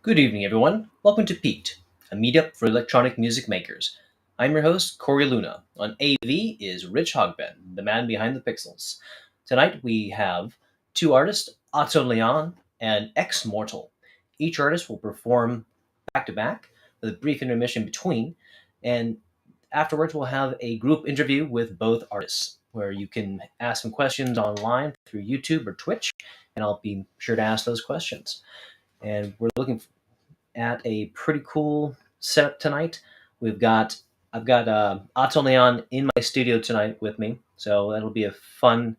Good evening, everyone. Welcome to Piqued, a meetup for electronic music makers. I'm your host, Corey Luna. On AV is Rich Hogben, the man behind the pixels. Tonight we have two artists, Otto Leon and Ex Mortal. Each artist will perform back to back with a brief intermission between, and afterwards we'll have a group interview with both artists where you can ask some questions online through YouTube or Twitch, and I'll be sure to ask those questions. And we're looking at a pretty cool setup tonight. I've got Otto Leon in my studio tonight with me, so that'll be a fun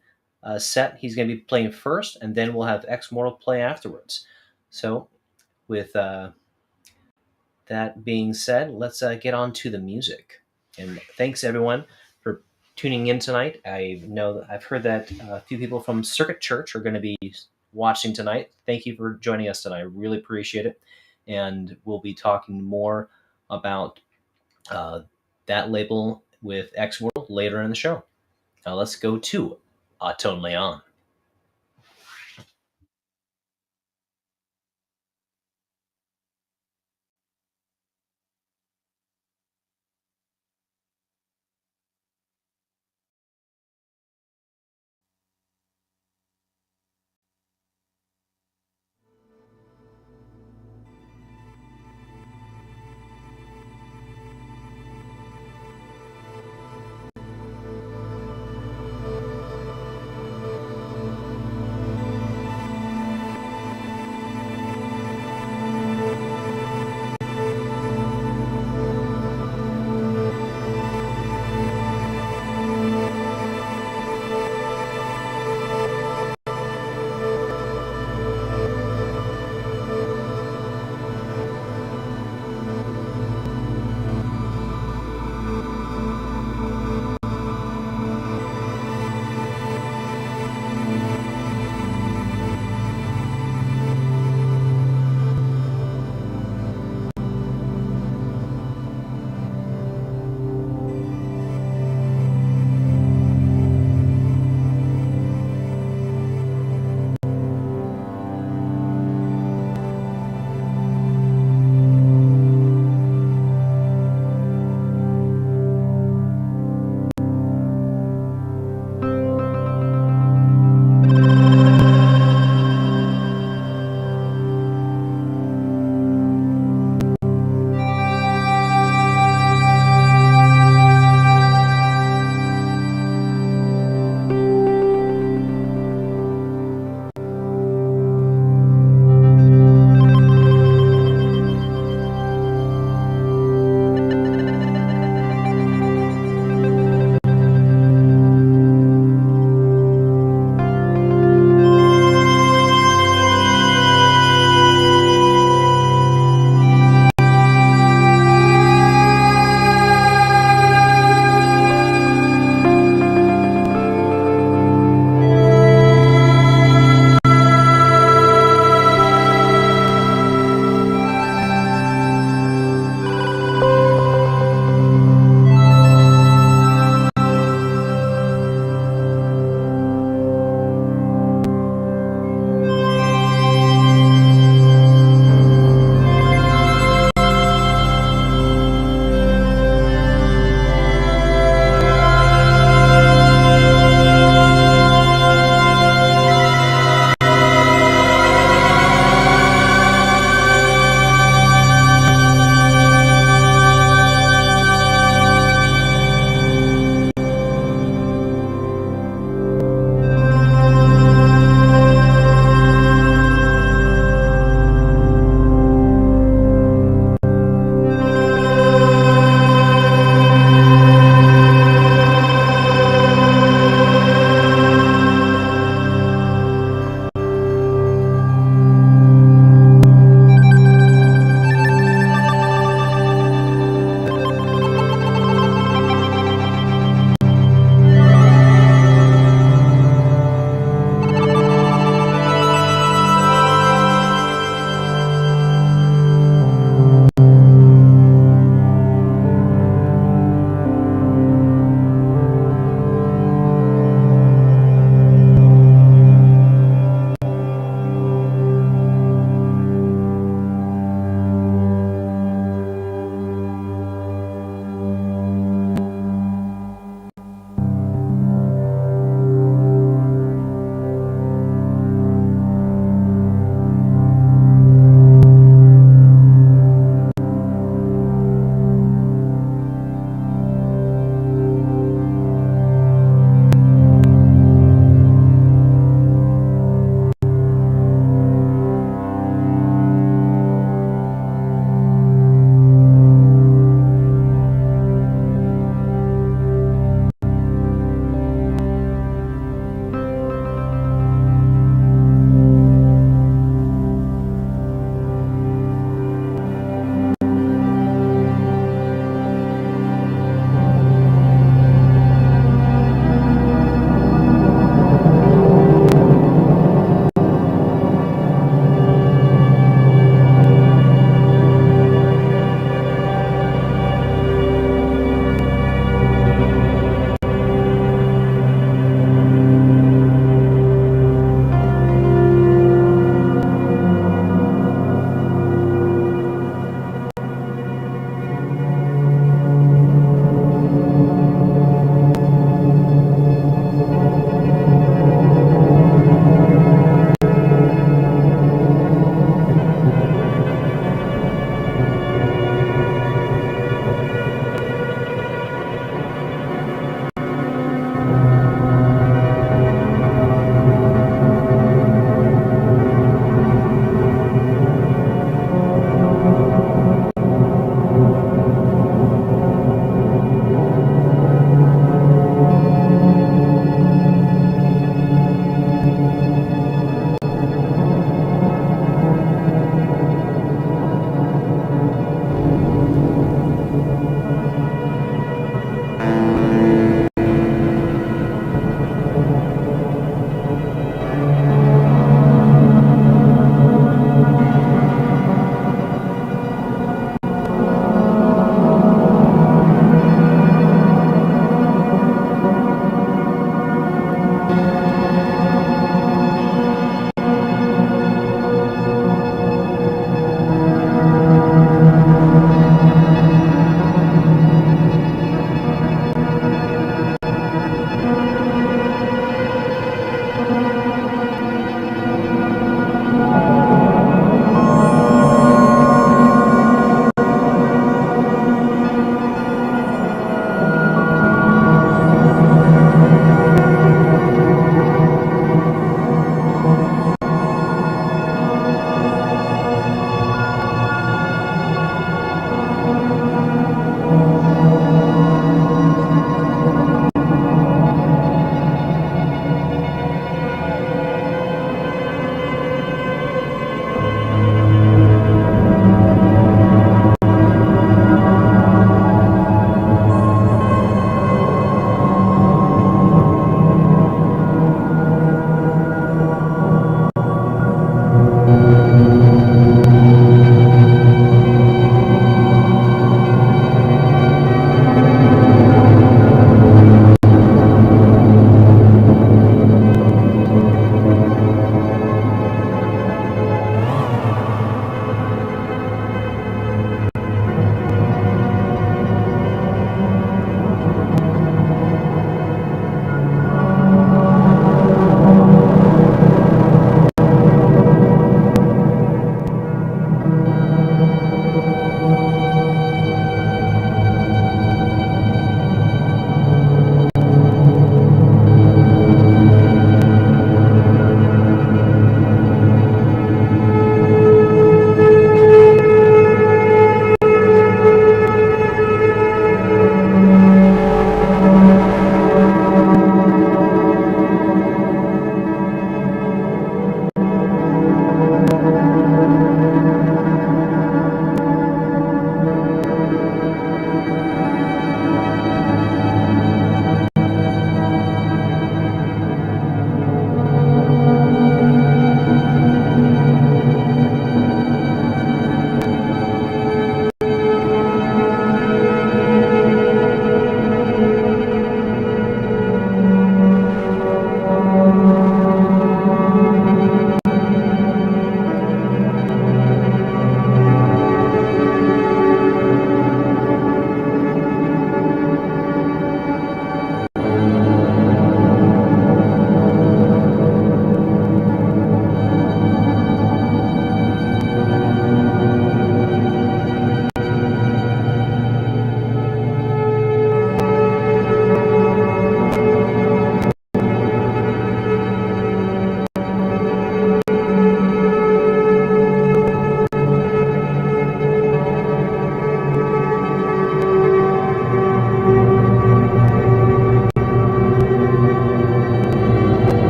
set. He's going to be playing first, and then we'll have Ex Mortal play afterwards. So, with that being said, let's get on to the music. And thanks everyone for tuning in tonight. I know that I've heard that a few people from Circuit Church are going to be watching tonight. Thank you for joining us tonight. I really appreciate it. And we'll be talking more about that label with X World later in the show. Now let's go to Auton Leon.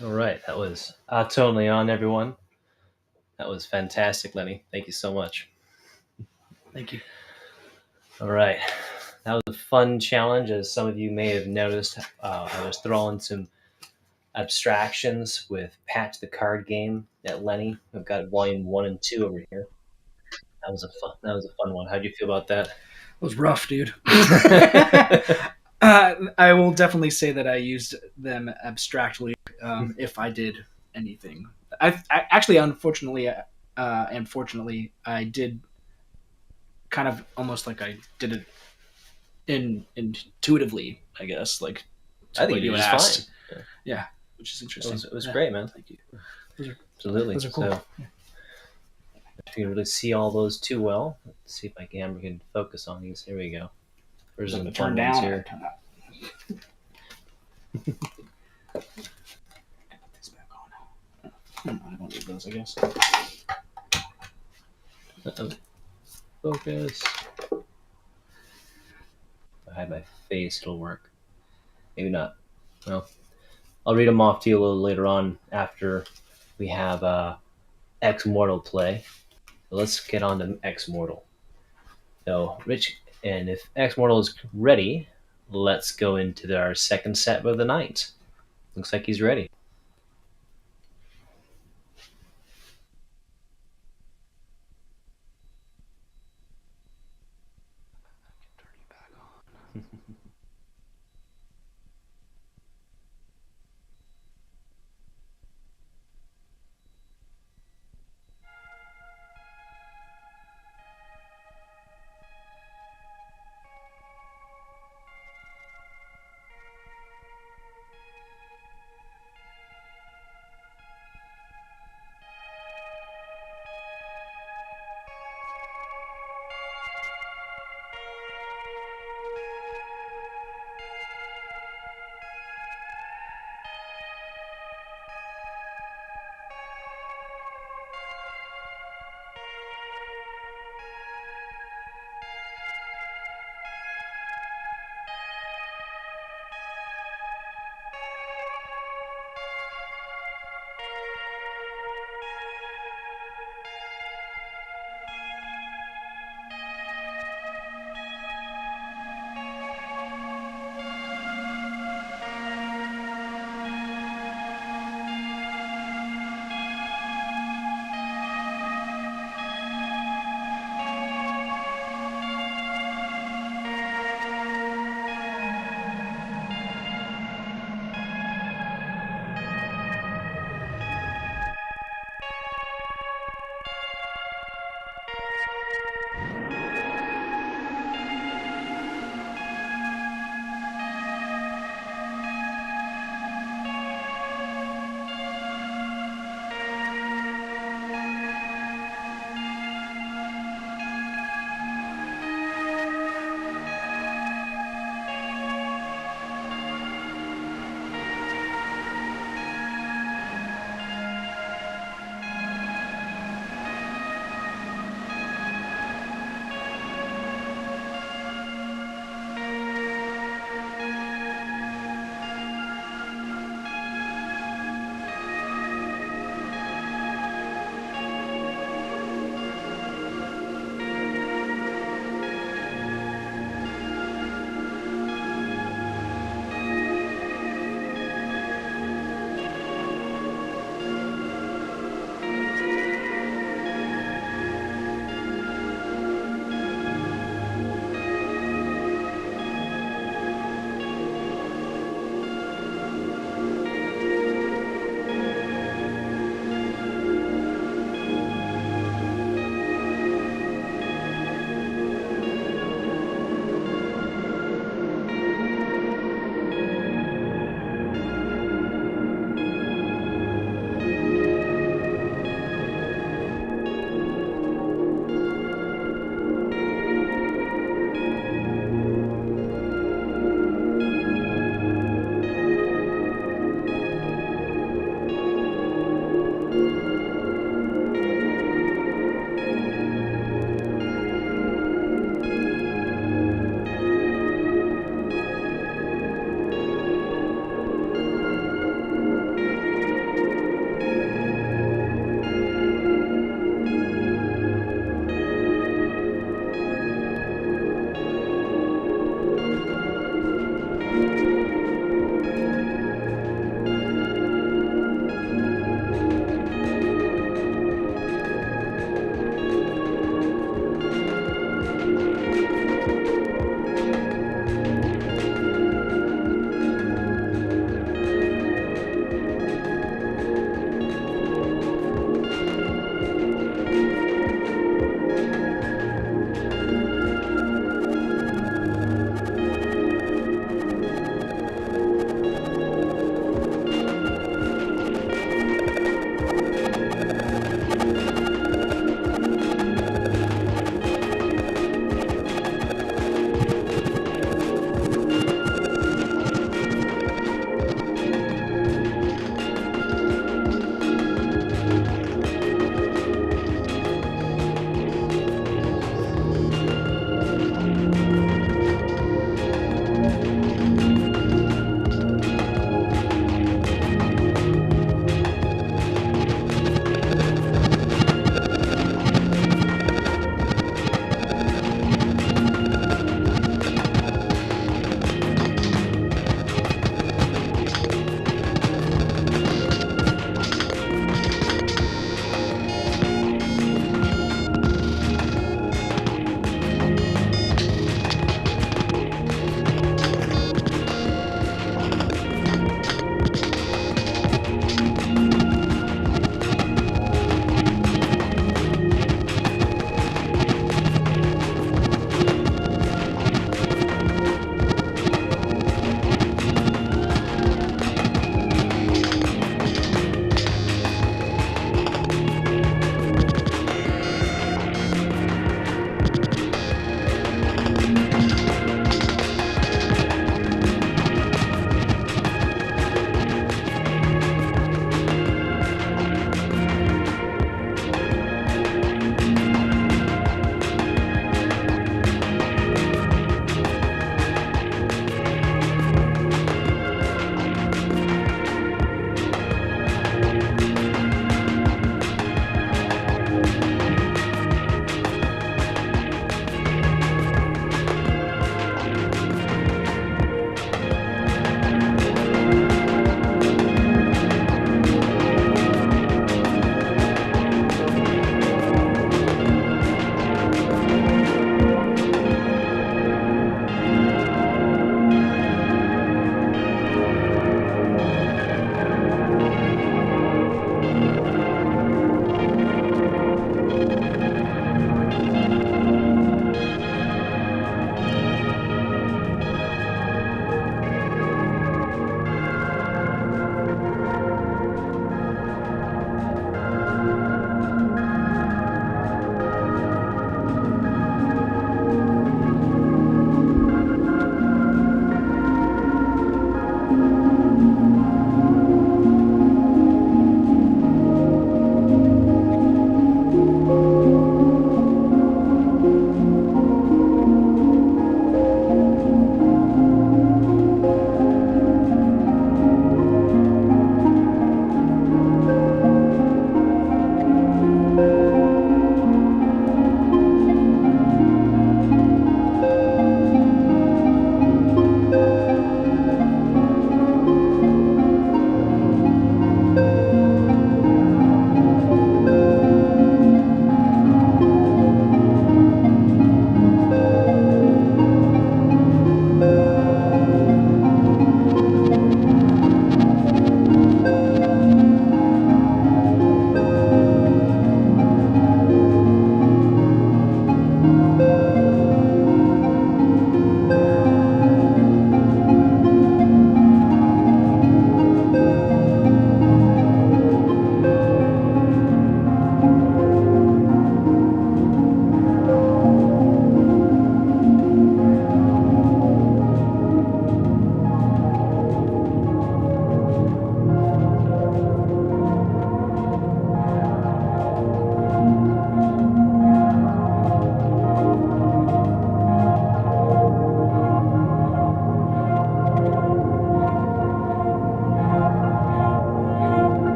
All right, that was totally on, everyone. That was fantastic, Lenny. Thank you so much. Thank you. All right, that was a fun challenge. As some of you may have noticed, I was throwing some abstractions with Patch the Card Game at Lenny. I've got volume 1 and 2 over here. That was a fun one. How would you feel about that? It was rough, dude. I will definitely say that I used them abstractly if I did anything. Actually, unfortunately, I did kind of almost like I did it intuitively, I guess, like to I think what you you did had just fine. asked. Yeah, which is interesting. It was Yeah, great, man. thank you. Those are Absolutely. those are cool. So if you can really see all those too well, let's see if my camera can focus on these. Here we go. There's Is some it fun turn ones down or here. turn up? This back on. I don't need those, I guess. Uh-oh. Focus. If I hide my face, it'll work. Maybe not. Well, I'll read them off to you a little later on after we have Ex Mortal play. So let's get on to Ex Mortal. So, Rich, and if Ex Mortal is ready, let's go into our second set of the night. Looks like he's ready. Turn you back on.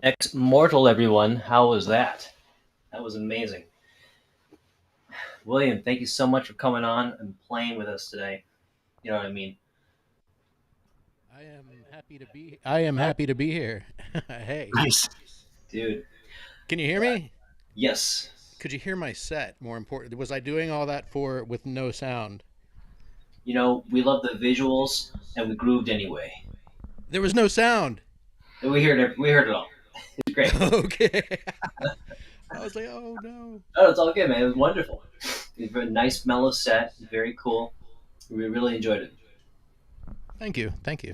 Ex Mortal, everyone. How was that? That was amazing. William, thank you so much for coming on and playing with us today. You know what I mean? I am happy to be here. Hey, Nice. Dude, can you hear me? yes. could you hear my set? More important, was I doing all that for with no sound? We love the visuals, and we grooved anyway. There was no sound. And we heard it all. It's great. Okay. I was like, oh no. Oh, it's all good, man. It was wonderful. It was a nice, mellow set. Very cool. We really enjoyed it. Thank you, thank you.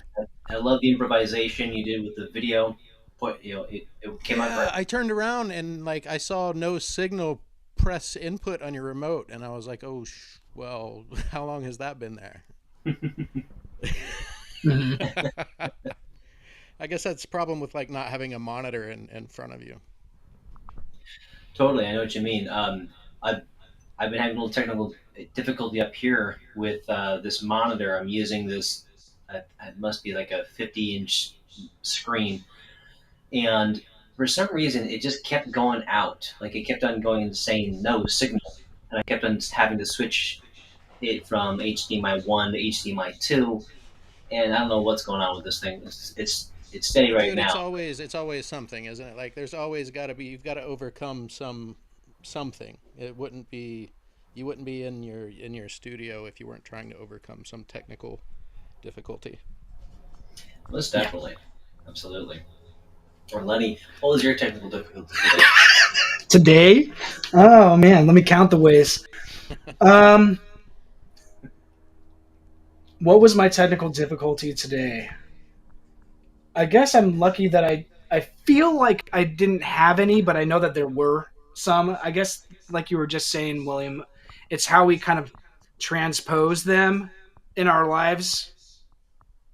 I love the improvisation you did with the video. It came out Yeah, great. I turned around and like I saw no signal press input on your remote, and I was like, oh, well, how long has that been there? Mhm. I guess that's the problem with like not having a monitor in front of you. Totally, I know what you mean. I've been having a little technical difficulty up here with this monitor. I'm using this. It must be like a 50-inch screen, and for some reason, it just kept going out. Like it kept on going and saying no signal, and I kept on having to switch it from HDMI one to HDMI two, and I don't know what's going on with this thing. It's steady right Dude, it's now. always it's always something, isn't it? Like there's always got to be you've got to overcome something. It wouldn't be you wouldn't be in your studio if you weren't trying to overcome some technical difficulty. Most Yeah. definitely, absolutely. Or Lenny, what was your technical difficulty today? Today, oh man, let me count the ways. Um, what was my technical difficulty today? I guess I'm lucky that I feel like I didn't have any, but I know that there were some. I guess, like you were just saying, William, it's how we kind of transpose them in our lives.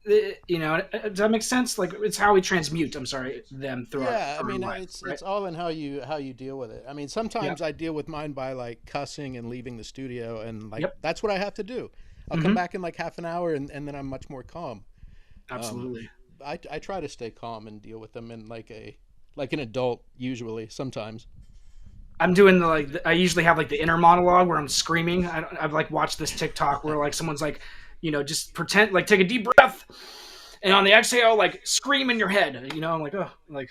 Does that make sense? Like it's how we transmute. I'm sorry, them Yeah, I through our mean lives, right? it's all in how you deal with it. I mean, Yeah. sometimes I deal with mine by like cussing and leaving the studio, and like Yep. that's what I have to do. I'll come Hmm. back in like half an hour, and then I'm much more calm. Um, Absolutely. I try to stay calm and deal with them in like an adult usually sometimes. I'm doing I usually have like the inner monologue where I'm screaming. I've like watched this TikTok where like someone's like, just pretend like take a deep breath, and on the exhale like scream in your head. I'm like, oh, like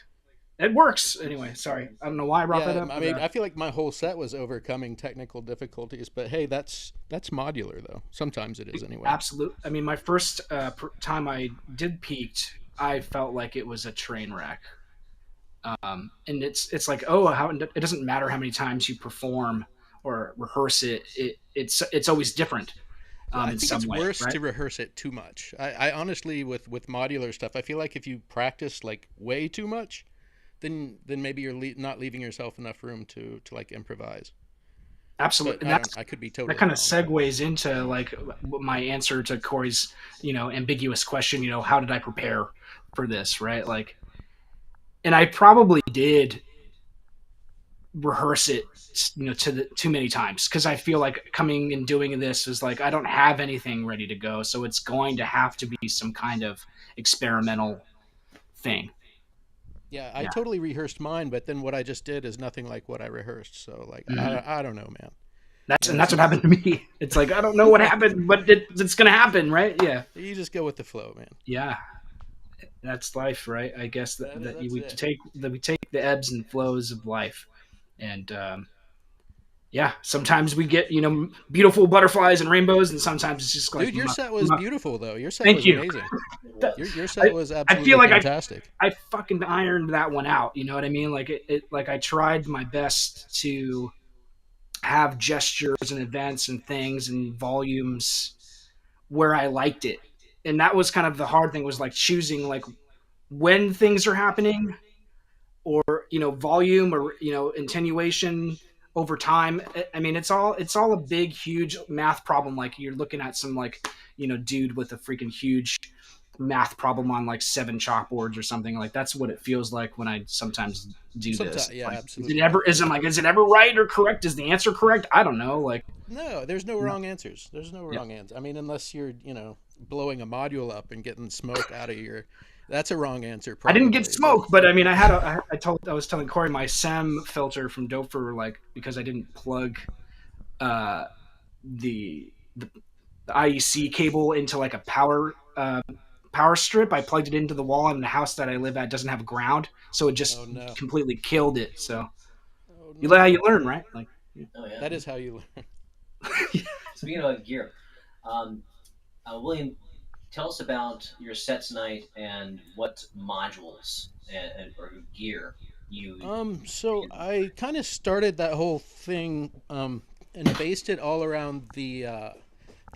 it works. Anyway, sorry, I don't know why I brought that Yeah, up, I but mean, I feel like my whole set was overcoming technical difficulties, but hey, that's modular though. Sometimes it is anyway. absolute. I mean, my first time I did Peaked, I felt like it was a train wreck. And it's like, oh, how it doesn't matter how many times you perform or rehearse it. It's always different Yeah, I in think some it's way, worse right? to rehearse it too much. I honestly, with modular stuff, I feel like if you practice like way too much, then maybe you're not leaving yourself enough room to like improvise. Absolutely, But and I don't. that's I could be that totally kind of wrong. segues into like my answer to Corey's ambiguous question. How did I prepare for this, right? Like, and I probably did rehearse it too many times because I feel like coming and doing this is like I don't have anything ready to go, so it's going to have to be some kind of experimental thing. Yeah, I Yeah. totally rehearsed mine, but then what I just did is nothing like what I rehearsed. So like, Mhm. I don't know, man. And It's that's what just happened to me. It's like I don't know what happened, but it's gonna happen, right? Yeah. you just go with the flow, man. Yeah, that's life, right? I guess that That's it. we take the ebbs and flows of life, and yeah, sometimes we get beautiful butterflies and rainbows, and sometimes it's just like Dude, your set was muck. beautiful though. Your set Thank was you. amazing. It was. Your set I was I feel absolutely like fantastic. I fucking ironed that one out. You know what I mean? Like like I tried my best to have gestures and events and things and volumes where I liked it, and that was kind of the hard thing was like choosing like when things are happening or volume or attenuation over time. I mean it's all a big huge math problem. Like you're looking at some like dude with a freaking huge math problem on like 7 chalkboards or something. Like that's what it feels like when I sometimes do this. Sometimes, It's yeah, like absolutely. is it ever right or correct? Is the answer correct? I don't know. Like No, there's no you know, wrong answers. There's no yeah. wrong answer. I mean, unless you're, blowing a module up and getting smoke out of your, that's a wrong answer I didn't get probably. But smoke, but I mean, I was telling Corey my SEM filter from Doper, like because I didn't plug uh, the IEC cable into like a power strip. I plugged it into the wall, and the house that I live at doesn't have ground, so it oh just no, completely killed it. So oh you let how you no. learn, right? Like Oh yeah. That is how you learn. Speaking of gear, um, William, tell us about your set tonight and what modules or gear you. So I kind of started that whole thing and based it all around the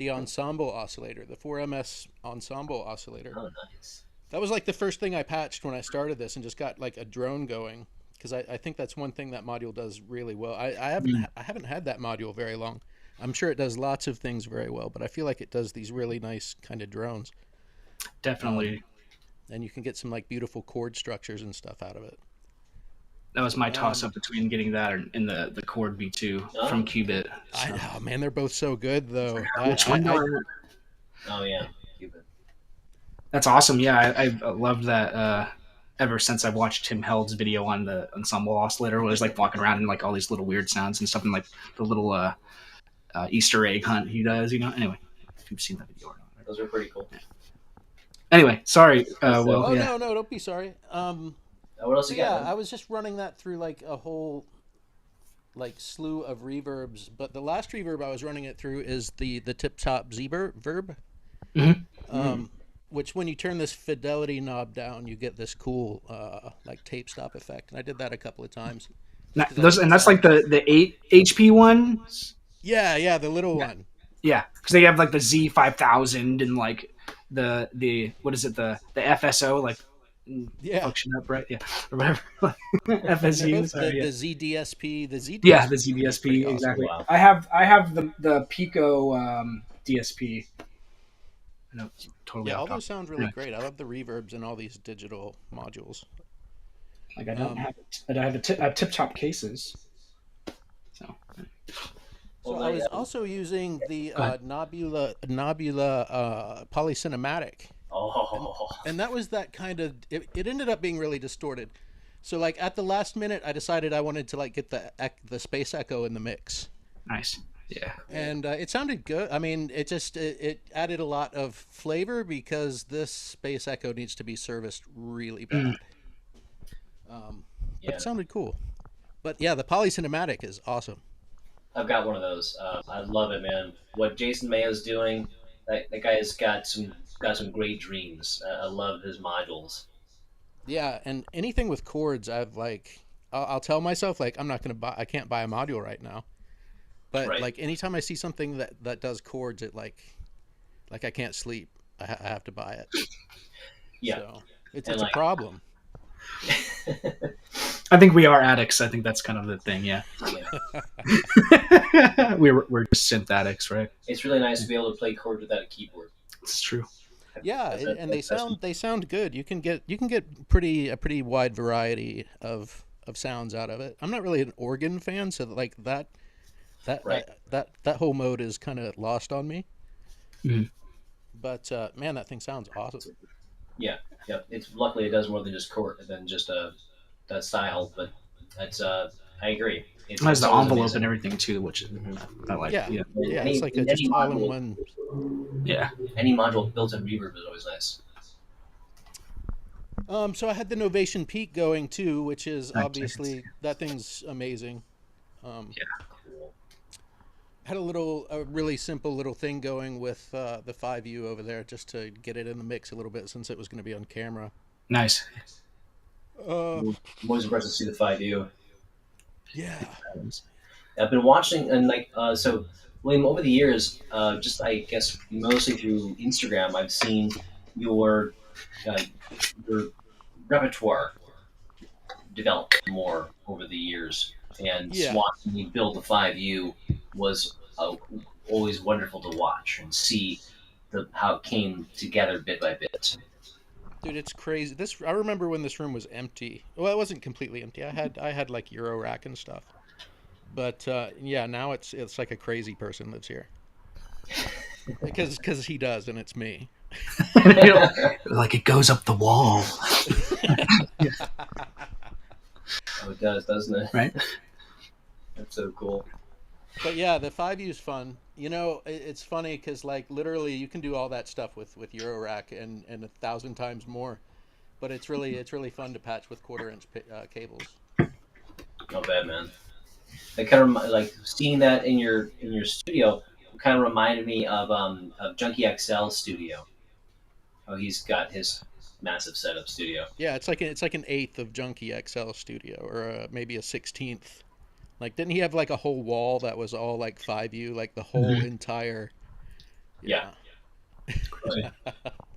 ensemble oscillator, the 4MS ensemble oscillator. Oh, nice. That was like the first thing I patched when I started this and just got like a drone going because I think that's one thing that module does really well. I haven't had that module very long. I'm sure it does lots of things very well, but I feel like it does these really nice kind of drones. Definitely. And you can get some like beautiful chord structures and stuff out of it. That was my toss Um, up between getting that and the Chord V2 Oh, from Qubit. So. oh man, they're both so good though. Which one do I? oh yeah, Cuban. That's awesome. Yeah, I loved that. Ever since I've watched Tim Held's video on the ensemble oscillator, where he's like walking around and like all these little weird sounds and stuff, and like the little Easter egg hunt he does. Anyway, if you've seen that video or not. Those are pretty cool. Yeah. Anyway, sorry. So, oh Yeah. no, don't be sorry. what else So you got, yeah, man? I was just running that through like a whole like slew of reverbs, but the last reverb I was running it through is the tip top Z verb. Mhm. Which when you turn this fidelity knob down, you get this cool like tape stop effect, and I did that a couple of times. Just 'cause I Those like and the that's like sound. the 8 HP ones. Yeah, the little one. Yeah, because they have like the Z5000 and like the what is it the FSO like Yeah, function up right or whatever and they're FSU. both Sorry, yeah. the ZDSP. The Yeah, the ZDSP is pretty ZDSP awesome. exactly. Wow. I have the Pico DSP. I know it's totally Yeah, off all topic. those sound really Anyway, great. I love the reverbs and all these digital modules. like I don't Um, have it. I have I have tip top cases. So Well, so I was also using the go ahead. Nobula polycinematic, and oh, and that was that kind of it ended up being really distorted. So like at the last minute, I decided I wanted to like get the space echo in the mix, Nice. Yeah. and it sounded good. I mean, it added a lot of flavor because this space echo needs to be serviced really Mm. bad. But yeah. it sounded cool. But yeah, the polycinematic is awesome. I've got one of those. I love it, man. What Jason Mayo's doing, that guy's got some great dreams. I love his modules. Yeah, and anything with chords, I've like, I'll tell myself like I'm not gonna buy, I can't buy a module right now. But Right. like anytime I see something that does chords, it like I can't sleep. I have to buy it. Yeah, So it's and it's a problem. I think we are addicts. I think that's kind of the thing. Yeah. yeah, we're just synth addicts, right? it's really nice to be able to play chords without a keyboard. It's true. Yeah, That's, and that's, that's they sound good. You can get a pretty wide variety of sounds out of it. I'm not really an organ fan, so like right. that whole mode is kind of lost on me. Mhm. But man, that thing sounds awesome. Yeah, yeah. It's luckily it does more than just chord than just that style, but that's I agree. It has It's the always envelope and amazing. everything too, which I like. Yeah, Yeah. And yeah, it's like a any just all in module, one. Yeah. any module built in reverb is always nice. So I had the Novation Peak going too, which is Nice. I can see. obviously that thing's amazing. Um, Yeah. Cool. had a really simple little thing going with the 5U over there just to get it in the mix a little bit since it was going to be on camera. Nice. Uh, I'm always impressed to see the 5U. yeah. I've been watching and so William, over the years, just I guess mostly through Instagram, I've seen your uh, your repertoire develop more over the years, and Yeah. watching you build the 5U was always wonderful to watch and see how it came together bit by bit. Dude, it's crazy. This I remember when this room was empty. Well, it wasn't completely empty. I had like Euro rack and stuff. But yeah, now it's like a crazy person lives here. Because he does, and it's me. Like it goes up the wall, Oh, it does, doesn't it? right? That's so cool. But yeah, the 5U is fun. You know, it's funny because like literally you can do all that stuff with Eurorack and 1,000 times more. But it's really fun to patch with quarter-inch cables. Not bad, man. It kind of like seeing that in your studio kind of reminded me of Junkie XL Studio. Oh, he's got his massive setup studio. Yeah, it's like an eighth of Junkie XL Studio, or maybe a 16th. Like, didn't he have like a whole wall that was all like 5U, like the whole Mhm. entire? Yeah, Yeah. Crazy.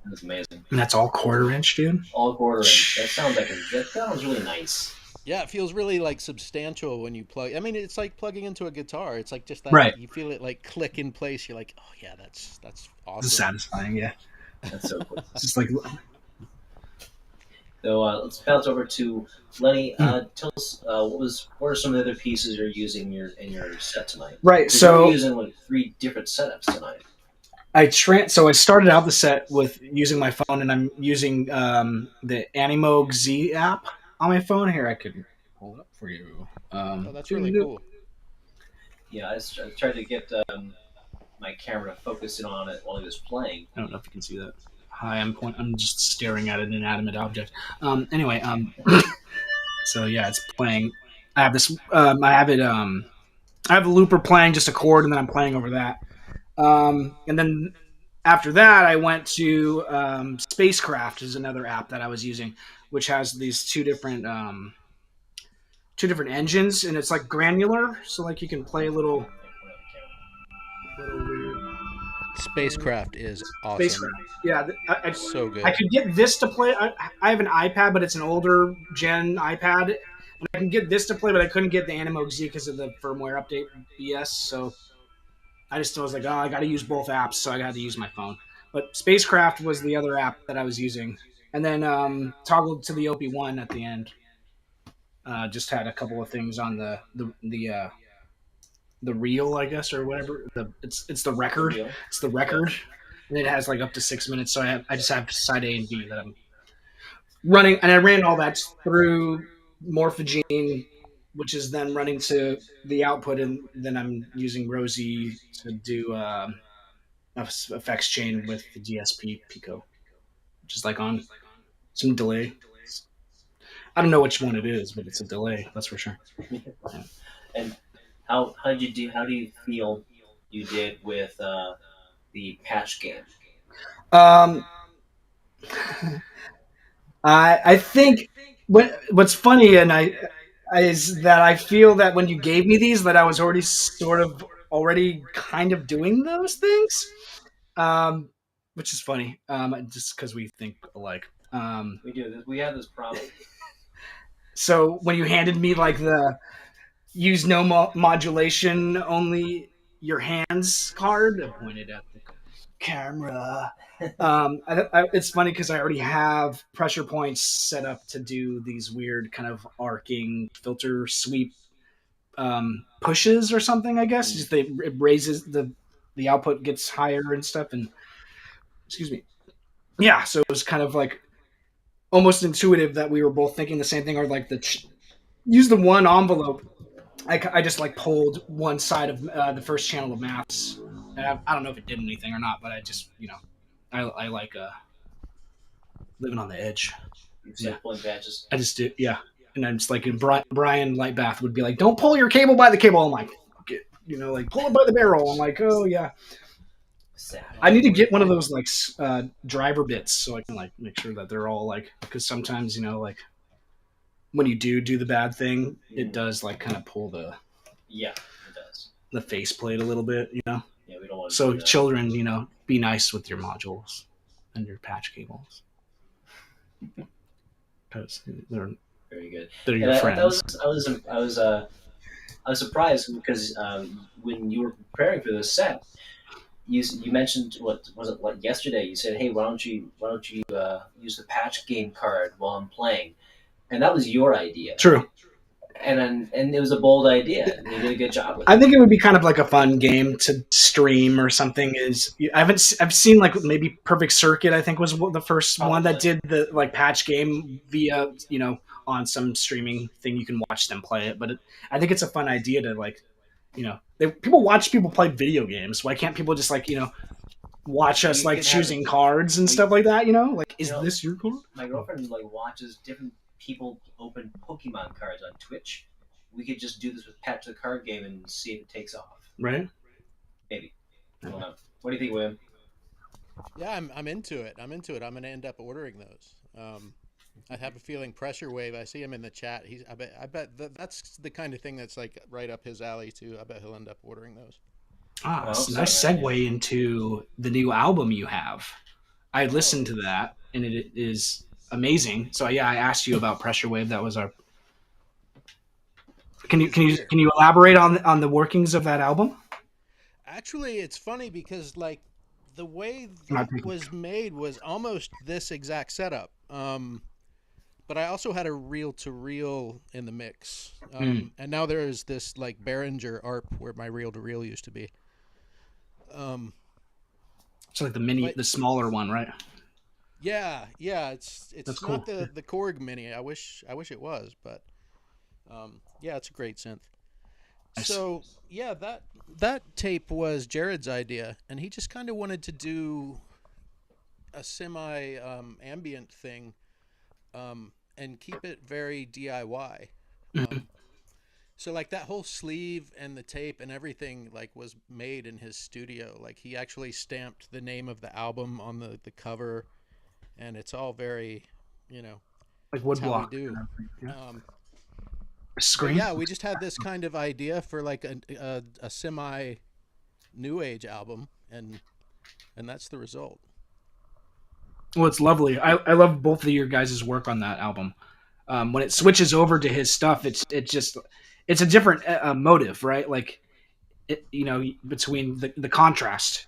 that's amazing. And that's all quarter inch, dude. All quarter inch. That sounds really nice. Yeah, it feels really like substantial when you plug. I mean, it's like plugging into a guitar. It's like just that Right. you feel it like click in place. You're like, oh yeah, that's It's awesome. satisfying. Yeah. That's so cool. It's just like So let's bounce over to Lenny. hmm. Tell us what are some of the other pieces you're using in your set tonight? Right. Because you were So using like three different setups tonight. so I started out the set with using my phone, and I'm using the Animoog Z app on my phone. Here, I could pull it up for you. Oh, that's really cool. Yeah, I tried to get my camera focusing on it while he was playing. I don't know if you can see that. Hi, I'm just staring at an inanimate object. Anyway, so yeah, it's playing. I have this. I have it. I have the looper playing just a chord, and then I'm playing over that. And then after that, I went to Spacecraft is another app that I was using, which has these two different engines, and it's like granular, so like you can play a little weird. Spacecraft is awesome. Spacecraft. Yeah, So I good. could get this to play. I have an iPad, but it's an older gen iPad, and I can get this to play, but I couldn't get the Animoog Z because of the firmware update BS. So I just was like, oh, I got to use both apps, so I got to use my phone. But Spacecraft was the other app that I was using, and then toggled to the OP1 at the end. Just had a couple of things on the reel, I guess, or whatever. It's the The record. real. It's the Yep. record, and it has like up to 6 minutes. So I just have side A and B that I'm running, and I ran all that through Morphogene, which is then running to the output, and then I'm using Rosie to do effects chain with the DSP Pico, which is like on some delay. I don't know which one it is, but it's a delay. That's for sure. Yeah. And how did you do? How do you feel you did with the patch game? Um, I think what's funny and I is that I feel that when you gave me these, that I was already sort of already kind of doing those things, um, which is funny, just because we think alike. We do this. We have this problem. So when you handed me like the use no modulation, only your hands card, I pointed at the camera. It's funny because I already have pressure points set up to do these weird kind of arcing filter sweep pushes or something. I guess Mm. just it raises the output gets higher and stuff. And excuse me, yeah. So it was kind of like almost intuitive that we were both thinking the same thing, or like use the one envelope. I just like pulled one side of the first channel of maths. And I don't know if it did anything or not, but I just I like living on the edge. You Yeah, said pulling patches. I just do. Yeah, and I'm just like, and Brian Lightbath would be like, "Don't pull your cable by the cable." I'm like, like pull it by the barrel. I'm like, oh yeah. I Savage. need to get one of those like driver bits so I can like make sure that they're all like because sometimes like when you do the bad thing, it Mm. does like kind of pull Yeah, it does. the faceplate a little bit. Yeah, we don't want to So do that. children, be nice with your modules and your patch cables because Very good. they're And your friends. I was surprised because when you were preparing for this set, you mentioned what was it like yesterday? You said, "Hey, why don't you use the patch game card while I'm playing?" And that was your idea, True. and it was a bold idea, and you did a good job with I it. think it would be kind of like a fun game to stream or something. I've seen like maybe Perfect Circuit. I think was the first one that Probably. did the like patch game via on some streaming thing. You can watch them play it, but I think it's a fun idea to like people watch people play video games. Why can't people just like watch us You like could have choosing cards and we, stuff like that? Like you is know, this your card? my girlfriend like watches different people open Pokemon cards on Twitch, we could just do this with Patch the card game and see if it takes off. Right. Maybe. I don't know. What do you think, William? Yeah, I'm into it. I'm into it. I'm going to end up ordering those. I have a feeling Pressure Wave. I see him in the chat. I bet that's the kind of thing that's like right up his alley too. I bet he'll end up ordering those. It's a nice segue into the new album you have. I listened to that, and it is amazing. So yeah, I asked you about Pressure Wave. That was our. Can you elaborate on the workings of that album? Actually, it's funny because like the way that was made was almost this exact setup. But I also had a reel-to-reel in the mix, and now there is this like Behringer ARP where my reel-to-reel used to be. It's like the smaller one, right? Yeah. It's That's not cool. the Korg Mini. I wish it was, but yeah, it's a great synth. Nice. So yeah, that tape was Jared's idea, and he just kind of wanted to do a semi ambient thing. And keep it very DIY. So like that whole sleeve and the tape and everything like was made in his studio. Like he actually stamped the name of the album on the cover, and it's all very, like woodblock. Screen. Yeah, we just had this kind of idea for like a semi new age album, and that's the result. Well, it's lovely. I love both of your guys' work on that album. When it switches over to his stuff, it's a different motive, right? Like, between the contrast.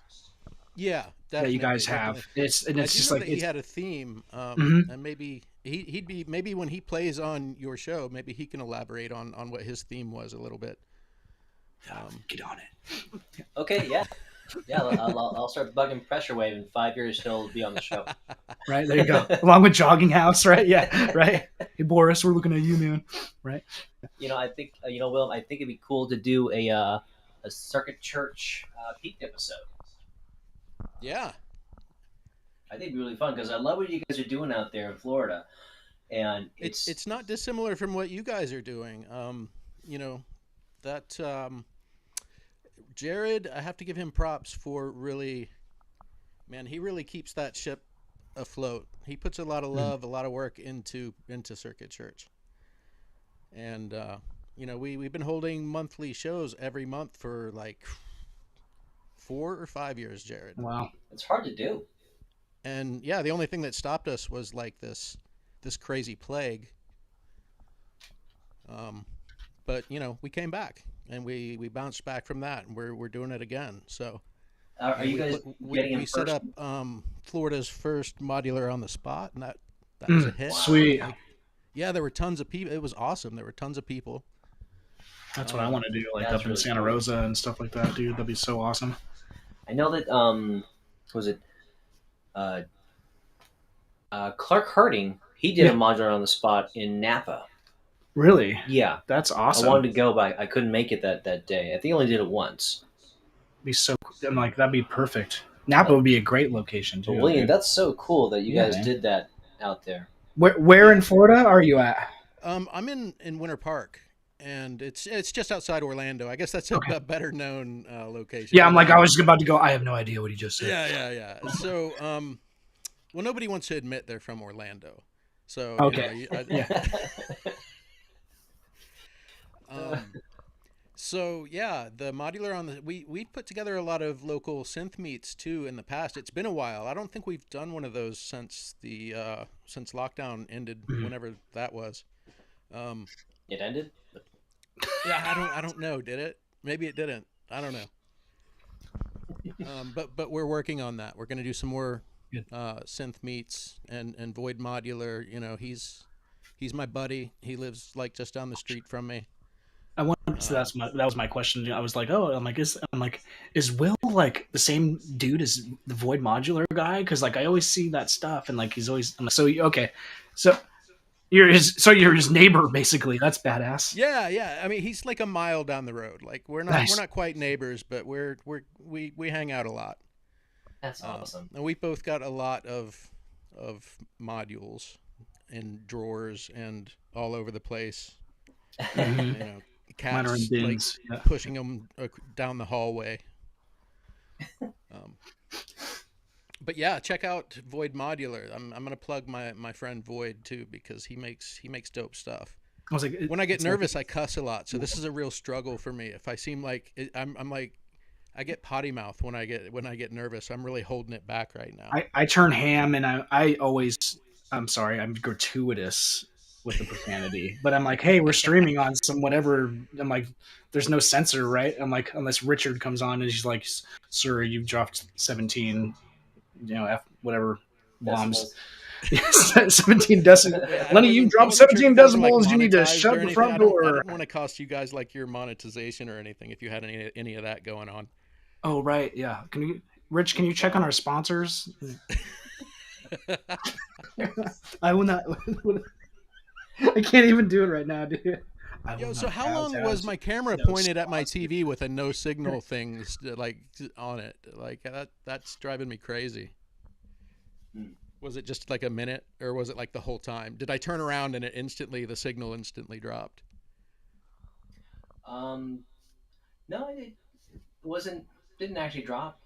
Yeah, definitely, that you guys have. Definitely. It's just like he had a theme, and maybe maybe when he plays on your show, maybe he can elaborate on what his theme was a little bit. Get on it. Okay, yeah. Yeah, I'll start bugging Pressure Wave. In 5 years, he'll be on the show. Right, there you go. Along with Jogging House, right? Yeah, right. Hey, Boris, we're looking at you, man. Right. I think, Will, I think it'd be cool to do a Circuit Church Piqued episode. Yeah. I think it'd be really fun because I love what you guys are doing out there in Florida. And it's not dissimilar from what you guys are doing. Jared, I have to give him props for really, man, he really keeps that ship afloat. He puts a lot of love, a lot of work into Circuit Church. And, we've been holding monthly shows every month for like 4 or 5 years, Jared. Wow. It's hard to do. And yeah, the only thing that stopped us was like this crazy plague. But we came back. And we bounced back from that, and we're doing it again. So, are you guys getting we set up Florida's first modular on the spot, and that was a hit. Sweet. Yeah, there were tons of people. It was awesome. There were tons of people. That's what I want to do, like up in Santa Rosa and stuff like that, dude. That'd be so awesome. I know that was it Clark Harding? He did a modular on the spot in Napa. Really? Yeah, that's awesome. I wanted to go, but I couldn't make it that day. I think I only did it once. I'm like, that'd be perfect. Napa would be a great location too. William, that's so cool that you guys did that out there. Where in Florida are you at? I'm in Winter Park, and it's just outside Orlando. I guess that's a better known location. Yeah, I was about to go. I have no idea what he just said. Yeah. So, well, nobody wants to admit they're from Orlando. So okay. So yeah, the modular on the we put together a lot of local synth meets too in the past. It's been a while. I don't think we've done one of those since lockdown ended, whenever that was. It ended? Yeah, I don't know. Did it? Maybe it didn't. I don't know. But we're working on that. We're going to do some more synth meets and Void Modular. He's my buddy. He lives like just down the street from me. So that was my question. I was like, is Will like the same dude as the Void Modular guy? Because like I always see that stuff, and like he's always. I'm like, so okay, so you're his neighbor basically. That's badass. Yeah. I mean, he's like a mile down the road. Like we're not quite neighbors, but we hang out a lot. That's awesome. And we both got a lot of modules in drawers and all over the place. Mine are in cats like bins. Yeah. pushing them down the hallway. Um, but yeah, check out Void Modular. I'm gonna plug my friend Void too because he makes dope stuff. I was like, When I get it's like, nervous, I cuss a lot, so this is a real struggle for me. If I seem like I'm like I get potty mouth when I get nervous. I'm really holding it back right now. I turn ham, and I always, I'm sorry, I'm gratuitous with the profanity, but I'm like, hey, we're streaming on some whatever. I'm like, there's no censor, right? I'm like, unless Richard comes on and he's like, sir, you've dropped 17, whatever bombs. Decibels. 17 decibels. Yeah, Lenny, you I dropped wasn't sure if 17 you guys were like decibels. You need to monetized shut or the anything. front I door. didn't want to cost you guys like your monetization or anything if you had any of that going on. Oh, right. Yeah. Rich, can you check on our sponsors? I will not. I can't even do it right now, dude. Yo, so how long was my camera pointed at my TV with a no signal thing like on it? Like that's driving me crazy. Was it just like a minute, or was it like the whole time? Did I turn around and the signal instantly dropped? No, it wasn't. Didn't actually drop.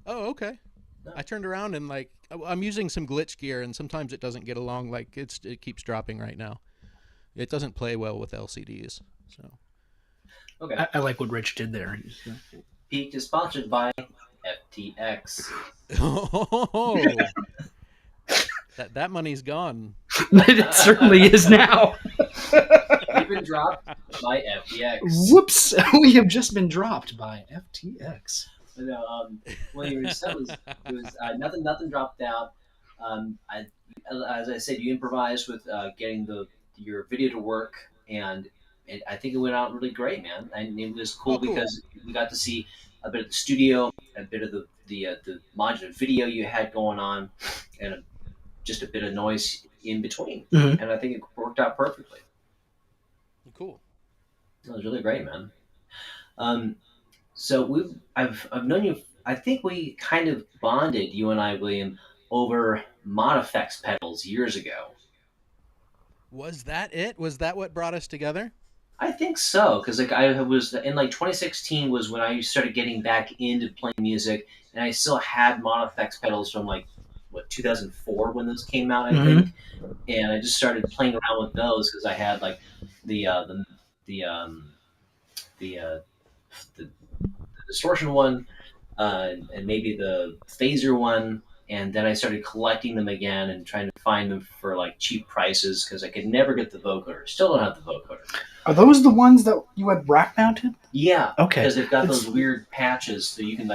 Oh, okay. No. I turned around and like I'm using some glitch gear, and sometimes it doesn't get along. Like it keeps dropping right now. It doesn't play well with LCDs. So Okay. I like what Rich did there. Piqued is sponsored by FTX. oh, that money's gone. It certainly is now. You've been dropped by FTX. Whoops! We have just been dropped by FTX. No, what you said was nothing dropped out. As I said, you improvised with getting your video to work, and I think it went out really great, man. And it was cool, Cool. because we got to see a bit of the studio, a bit of the modular video you had going on, and just a bit of noise in between. Mhm. And I think it worked out perfectly. Cool. It was really great, man. So I've known you. I think we kind of bonded, you and I, William, over mod effects pedals years ago. Was that it? Was that what brought us together? I think so, because like I was in like 2016 was when I started getting back into playing music, and I still had mod effects pedals from like 2004 when those came out, I think, and I just started playing around with those because I had like the uh, the the um, the, uh, the distortion one, and maybe the phaser one, and then I started collecting them again and trying to find them for like cheap prices because I could never get the vocoder. Still don't have the vocoder. Are those the ones that you had rack mounted? Yeah, Okay. because they've got those weird patches, so you can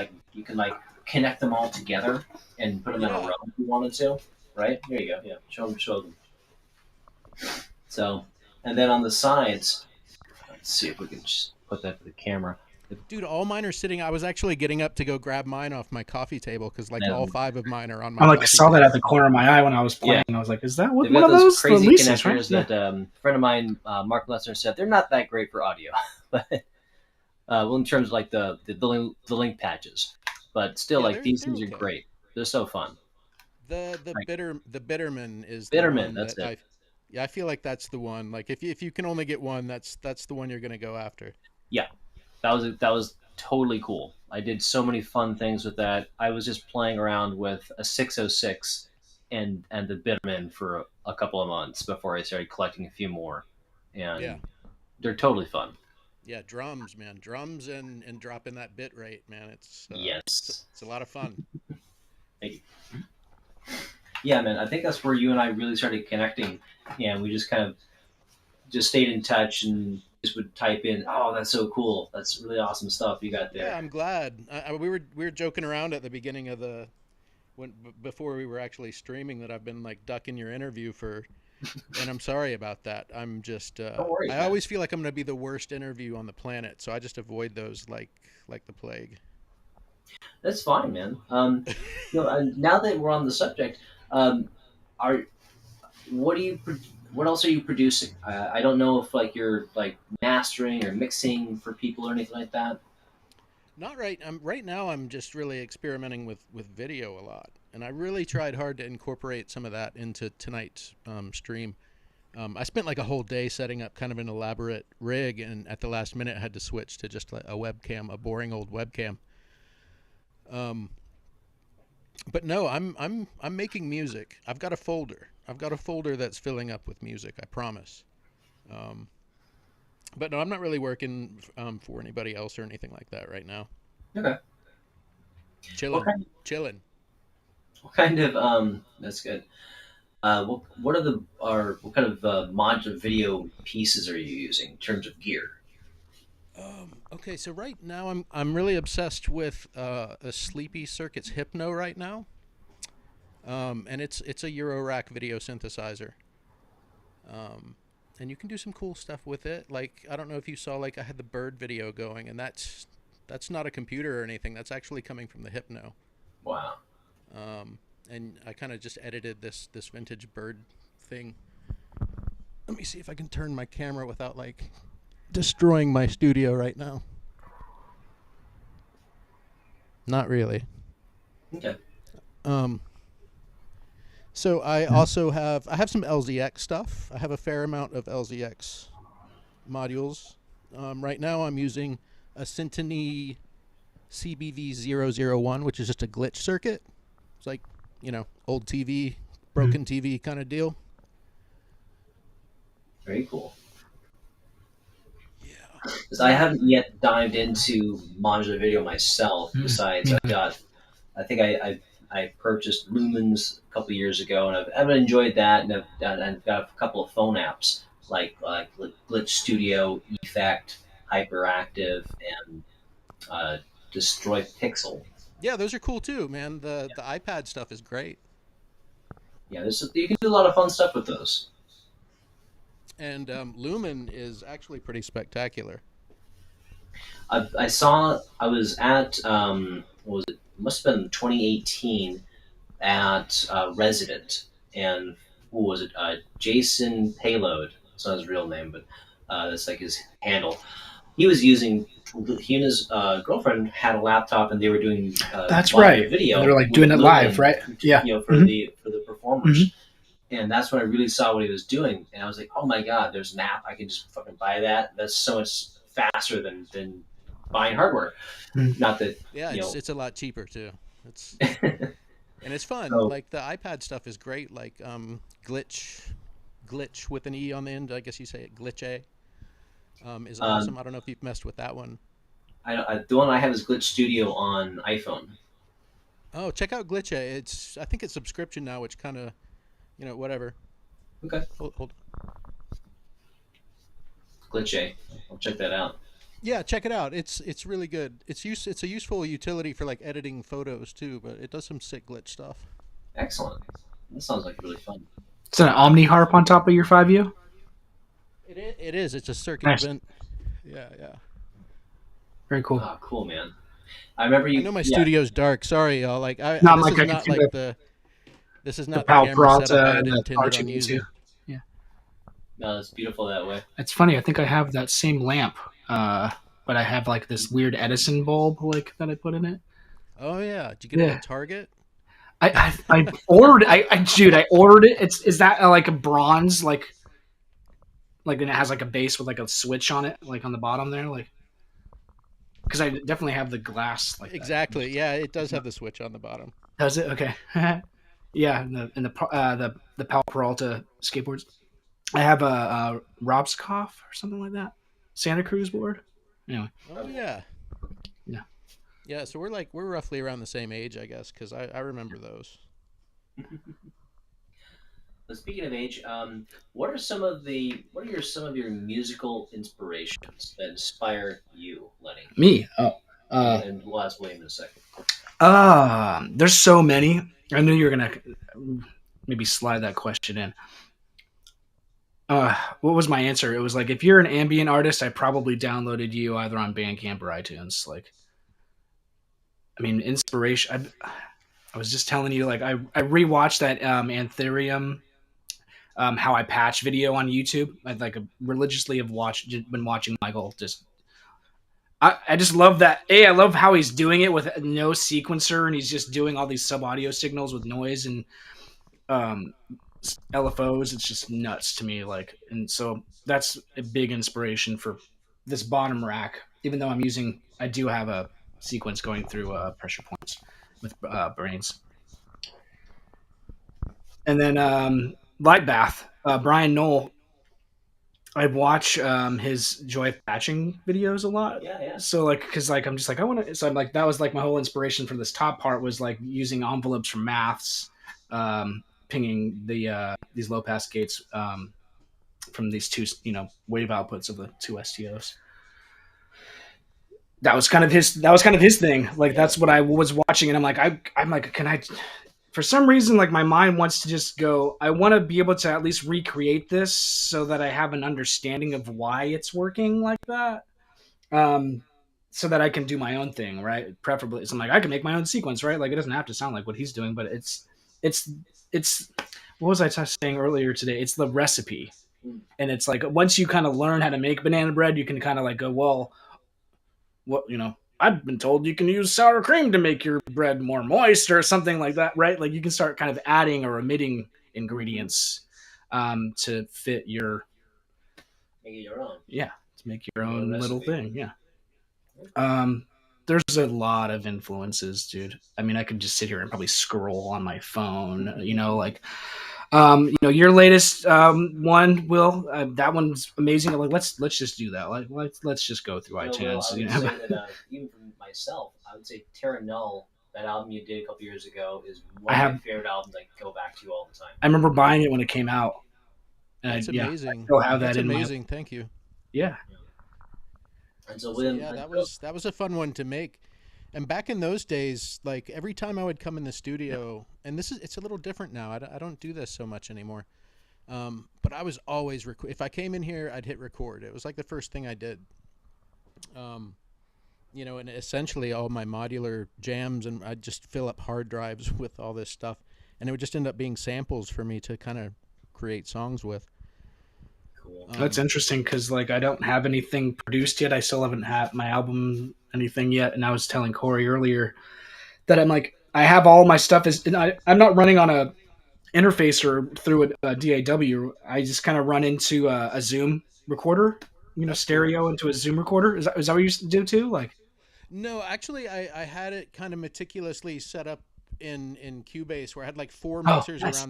connect them all together and put them in a row if you wanted to. Right? Here you go. Yeah, show them. So, and then on the sides, let's see if we can just put that to the camera. Dude, all mine are sitting. I was actually getting up to go grab mine off my coffee table because like all 5 of mine are on my. I coffee saw table. that at the corner of my eye when I was playing. I was like, "Is that what They've one got of those those? crazy Lisa's, connectors right? that a friend of mine, Mark Lessner, said they're not that great for audio, but well, in terms of like the link patches, but still, Yeah, like these they're things are okay. great. They're so fun. The Like- Bitterman is the Bitterman, one that's that it. I feel like that's the one. Like if you can only get one, that's the one you're gonna go after. Yeah, that was totally cool. I did so many fun things with that. I was just playing around with a 606 and the Bitterman for a couple of months before I started collecting a few more, and Yeah. they're totally fun. Yeah, drums, man, drums and dropping that bit rate, man. It's Yes. it's a lot of fun. Yeah, man, I think that's where you and I really started connecting, and we just kind of just stayed in touch and just would type in, "Oh, that's so cool! That's really awesome stuff you got there." Yeah, I'm glad. We were joking around at the beginning of the before we were actually streaming that I've been like ducking your interview for, and I'm sorry about that. I'm just Don't worry, I man. always feel like I'm going to be the worst interview on the planet, so I just avoid those like the plague. That's fine, man. Now that we're on the subject, are what else are you producing? I don't know if like you're like mastering or mixing for people or anything like that. Not right. Right now. I'm just really experimenting with video a lot, and I really tried hard to incorporate some of that into tonight's stream. I spent like a whole day setting up kind of an elaborate rig, and at the last minute, I had to switch to just a webcam, a boring old webcam. Um, but no, I'm making music. I've got a folder. I've got a folder that's filling up with music. I promise. Um, but no, I'm not really working for anybody else or anything like that right now. Okay. What Chilling, kind? chilling. What kind of? That's good. What are the are what kind of mod video pieces are you using in terms of gear? Okay, so right now I'm really obsessed with a Sleepy Circuits Hypno right now, and it's a Eurorack video synthesizer. Um, and you can do some cool stuff with it. Like I don't know if you saw, like I had the bird video going, and that's not a computer or anything. That's actually coming from the Hypno. Wow. And I kind of just edited this vintage bird thing. Let me see if I can turn my camera without like destroying my studio right now. Not really. Okay. Um, so I have some LZX stuff. I have a fair amount of LZX modules. Right now I'm using a Syntony CBV001, which is just a glitch circuit. It's like, old TV, broken TV kind of deal. Very cool. Yeah. Because I haven't yet dived into modular video myself. Besides, I think I purchased Lumens a couple years ago, and I've enjoyed that, and I've got a couple of phone apps like Glitch Studio, Effect, Hyperactive, and uh, Destroy Pixel. Yeah, those are cool too, man. The iPad stuff is great. Yeah, you can do a lot of fun stuff with those. And Lumen is actually pretty spectacular. I saw I was at what was it? Must have been 2018 at Resident, and who was it? Jason Payload. It's not his real name, but that's like his handle. He was using. He and his girlfriend had a laptop, and they were doing That's live right. video. They're like with doing it live, Lumen, right? Yeah. for Mhm. the performers. And that's when I really saw what he was doing, and I was like, "Oh my god, there's an app I can just fucking buy that. That's so much faster than buying hardware." Mhm. Not that Yeah, you know. it's a lot cheaper too. It's and it's fun. So Like the iPad stuff is great. Like glitch with an E on the end. I guess you say it glitch A. Is um, awesome. I don't know if you've messed with that one. the one I have is Glitch Studio on iPhone. Oh, check out glitch A. I think it's subscription now, which kind of whatever. Okay, Hold. Glitch A. I'll check that out. Yeah, check it out. It's really good. It's a useful utility for like editing photos too, but it does some sick glitch stuff. Excellent. That sounds like really fun. Is that an Omni harp on top of your 5U? It is. It's a circuit Nice. event. Yeah, yeah. Very cool. Ah, cool, man. I remember I you. know my Yeah, studio's dark. Sorry, y'all. Like Not this like is I can not see like this is the not the Pal camera setup I Peralta had and the intended on RGB2. using. Yeah. no, it's beautiful that way. It's funny. I think I have that same lamp, but I have like this weird Edison bulb like that I put in it. Oh yeah, did you get it Yeah. at Target? I ordered. Dude, I ordered it. Is that like a bronze and it has like a base with like a switch on it, like on the bottom there, like because I definitely have the glass like that. Exactly. Yeah, it does have the switch on the bottom. Does it? Okay. Yeah, the Pal Peralta skateboards. I have a Robskoff or something like that. Santa Cruz board. Anyway. Oh yeah. Yeah. Yeah, so we're roughly around the same age, I guess, because I remember those. But speaking of age, what are some of your musical inspirations that inspire you, Lenny? Me. Oh. And we'll ask William in a second. There's so many. I knew you were gonna maybe slide that question in. What was my answer? It was like if you're an ambient artist, I probably downloaded you either on Bandcamp or iTunes. Like, I mean, inspiration. I was just telling you, like, I rewatched that Anthurium, how I patch video on YouTube. I like religiously have been watching Michael just. I just love that. I love how he's doing it with no sequencer, and he's just doing all these sub audio signals with noise and LFOs. It's just nuts to me. Like, and so that's a big inspiration for this bottom rack. Even though I do have a sequence going through pressure points with brains, and then Light Bath, Brian Knoll. I watch his Joy of Patching videos a lot. Yeah, yeah. So like, cause like I'm just like I want to. So I'm like that was like my whole inspiration for this top part was like using envelopes from maths, pinging these low pass gates from these two wave outputs of the two STOs. That was kind of his thing. Like Yeah. that's what I was watching, and I'm like, can I? For some reason, like my mind wants to just go. I want to be able to at least recreate this so that I have an understanding of why it's working like that. Um, so that I can do my own thing, right? Preferably, so I'm like, I can make my own sequence, right? Like it doesn't have to sound like what he's doing, but it's it's what was I saying earlier today? It's the recipe, and it's like once you kind of learn how to make banana bread, you can kind of like go, well, what I've been told you can use sour cream to make your bread more moist or something like that, right? Like you can start kind of adding or omitting ingredients to fit your Make it your own. yeah, to make your Your own own little recipe. thing. Yeah. Um, there's a lot of influences, dude. I mean, I could just sit here and probably scroll on my phone, like your latest one, Will, that one's amazing. Like, let's just do that. Like, let's just go through Well, iTunes. I would say that even for myself, I would say Terra Null, that album you did a couple years ago, is I one of my have. favorite albums I go back to all the time. I remember buying it when it came out, and That's I amazing. still have that That's in my. amazing. Thank you. Yeah. And so So William, yeah, that was a fun one to make. And back in those days, like every time I would come in the studio, and it's a little different now. I don't do this so much anymore. But I was always if I came in here, I'd hit record. It was like the first thing I did. And essentially all my modular jams, and I'd just fill up hard drives with all this stuff, and it would just end up being samples for me to kind of create songs with. cool. That's interesting because like I don't have anything produced yet. I still haven't had my album anything yet, and I was telling Corey earlier that I'm like I have all my stuff and I'm not running on a interface or through a DAW. I just kind of run into a Zoom recorder, That's cool. stereo into a Zoom recorder. Is that what you used to do too? Like, No, actually, I had it kind of meticulously set up in Cubase, where I had like four oh, mixers nice,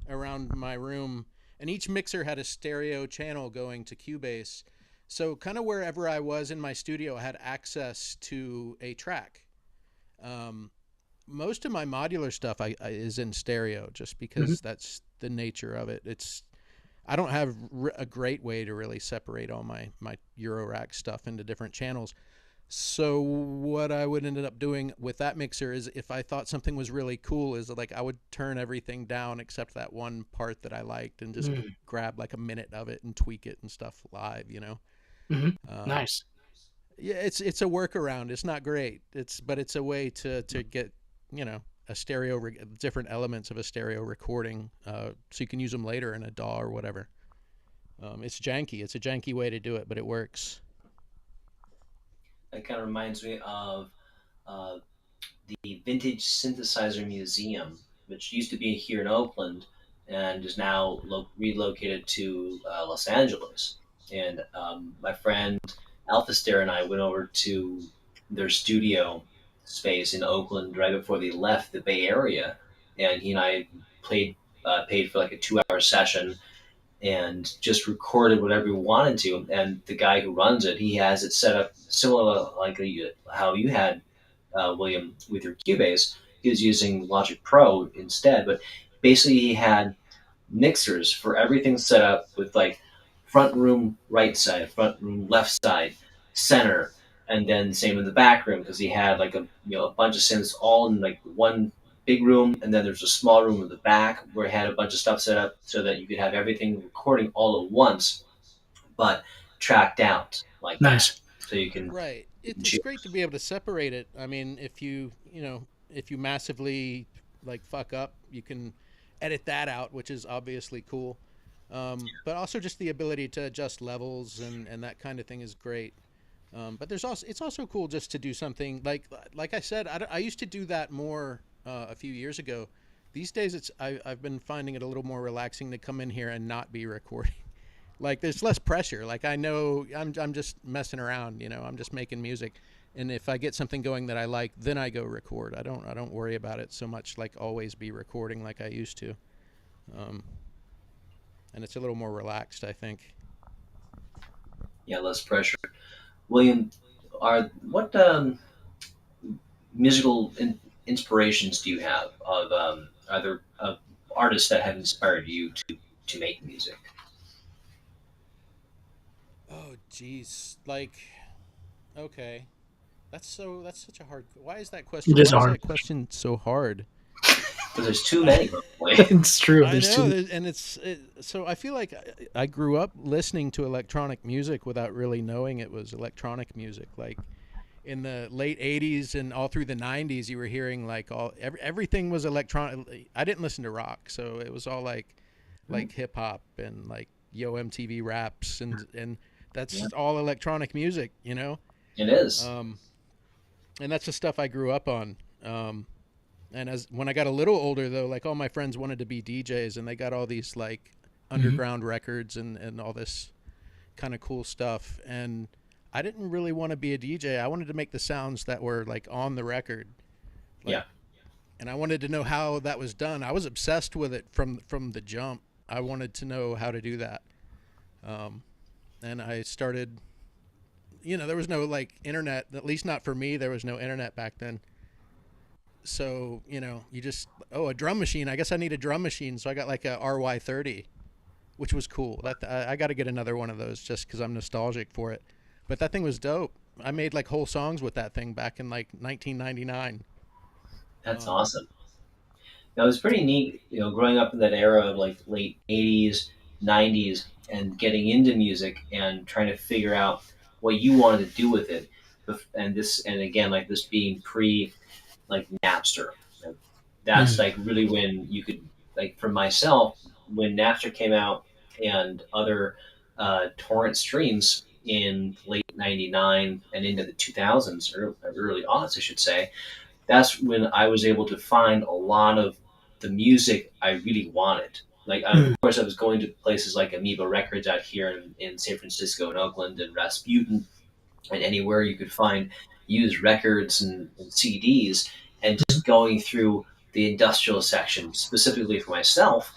around my room, and each mixer had a stereo channel going to Cubase. So kind of wherever I was in my studio, I had access to a track. Um, Most of my modular stuff is in stereo, just hmm because that's the nature of it. I don't have a great way to really separate all my Eurorack stuff into different channels. So what I would end up doing with that mixer is, if I thought something was really cool, is like I would turn everything down except that one part that I liked, and just grab like a minute of it and tweak it and stuff live. hmm Um, nice, yeah, it's a workaround. It's not great. But it's a way to get a different elements of a stereo recording, so you can use them later in a DAW or whatever. It's janky. It's a janky way to do it, but it works. That kind of reminds me of uh, the Vintage Synthesizer Museum, which used to be here in Oakland and is now relocated to Los Angeles. And my friend Alphaster and I went over to their studio space in Oakland right before they left the Bay Area, and he and I paid for like a 2 hour session and just recorded whatever we wanted to. And the guy who runs it, he has it set up similar like how you had William with your Cubase. He was using Logic Pro instead, but basically he had mixers for everything set up with like front room right side, front room left side, center, and then same in the back room because he had like a bunch of synths all in like one big room, and then there's a small room in the back where he had a bunch of stuff set up so that you could have everything recording all at once, but tracked out like that, nice. so you can Right. It's great to be able to separate it. I mean, if you massively like fuck up, you can edit that out, which is obviously cool. But also just the ability to adjust levels and that kind of thing is great. But it's also cool just to do something like I said, I used to do that more a few years ago, these days I've been finding it a little more relaxing to come in here and not be recording. Like there's less pressure. Like I know I'm just messing around, you know. I'm just making music. And if I get something going that I like, then I go record. I don't worry about it so much like always be recording like I used to. Um, and it's a little more relaxed, I think. Yeah, less pressure. William, are what musical inspirations do you have of other of artists that have inspired you to make music? Oh, geez. Like, okay. That's such a hard. Why is that It question? is Why is hard. that question so hard? Because there's too many, probably. It's true. I There's know, too. and so I feel like I grew up listening to electronic music without really knowing it was electronic music. Like in the late '80s and all through the '90s, you were hearing like everything was electronic. I didn't listen to rock, so it was all like hip hop and like Yo MTV raps and Yeah, that's all electronic music, you know. it is. Um, and that's the stuff I grew up on. And as when I got a little older, though, like all my friends wanted to be DJs, and they got all these like Mhm. underground records and all this kind of cool stuff. And I didn't really want to be a DJ. I wanted to make the sounds that were like on the record, like, Yeah, and I wanted to know how that was done. I was obsessed with it from the jump. I wanted to know how to do that. Um, and I started. You know, there was no like internet. At least not for me. There was no internet back then. So you know, you just a drum machine. I guess I need a drum machine. So I got like a RY30, which was cool. That I got to get another one of those just because I'm nostalgic for it. But that thing was dope. I made like whole songs with that thing back in like 1999. that's Um, awesome. That was pretty neat, growing up in that era of like late '80s, '90s, and getting into music and trying to figure out what you wanted to do with it. And again, like this being pre like Napster. That's Mhm. like really when you could, like, for myself, when Napster came out and other torrent streams in late '99 and into the 2000s, or early aughts, I should say. That's when I was able to find a lot of the music I really wanted. Like, of Mhm. course, I was going to places like Amoeba Records out here in San Francisco and Oakland and Rasputin, and anywhere you could find used records and CDs, and just going through the industrial section specifically for myself,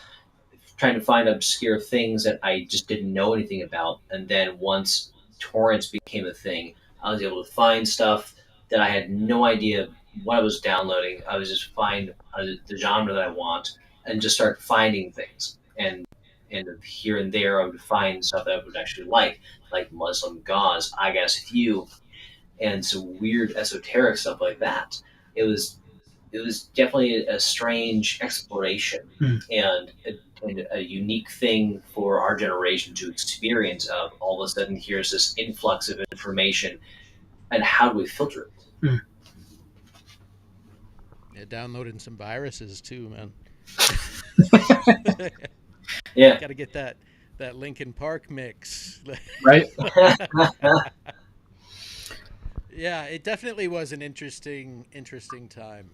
trying to find obscure things that I just didn't know anything about. And then once torrents became a thing, I was able to find stuff that I had no idea what I was downloading. I was just find the genre that I want and just start finding things. And here and there, I would find stuff that I would actually like Muslim Gauze, I Guess Few, and some weird esoteric stuff like that. It was definitely a strange exploration, Mhm. and a unique thing for our generation to experience. Of all of a sudden, here's this influx of information, and how do we filter it? Mhm. yeah, downloading some viruses too, man. Yeah. Got to get that Linkin Park mix. Right. Yeah, it definitely was an interesting time.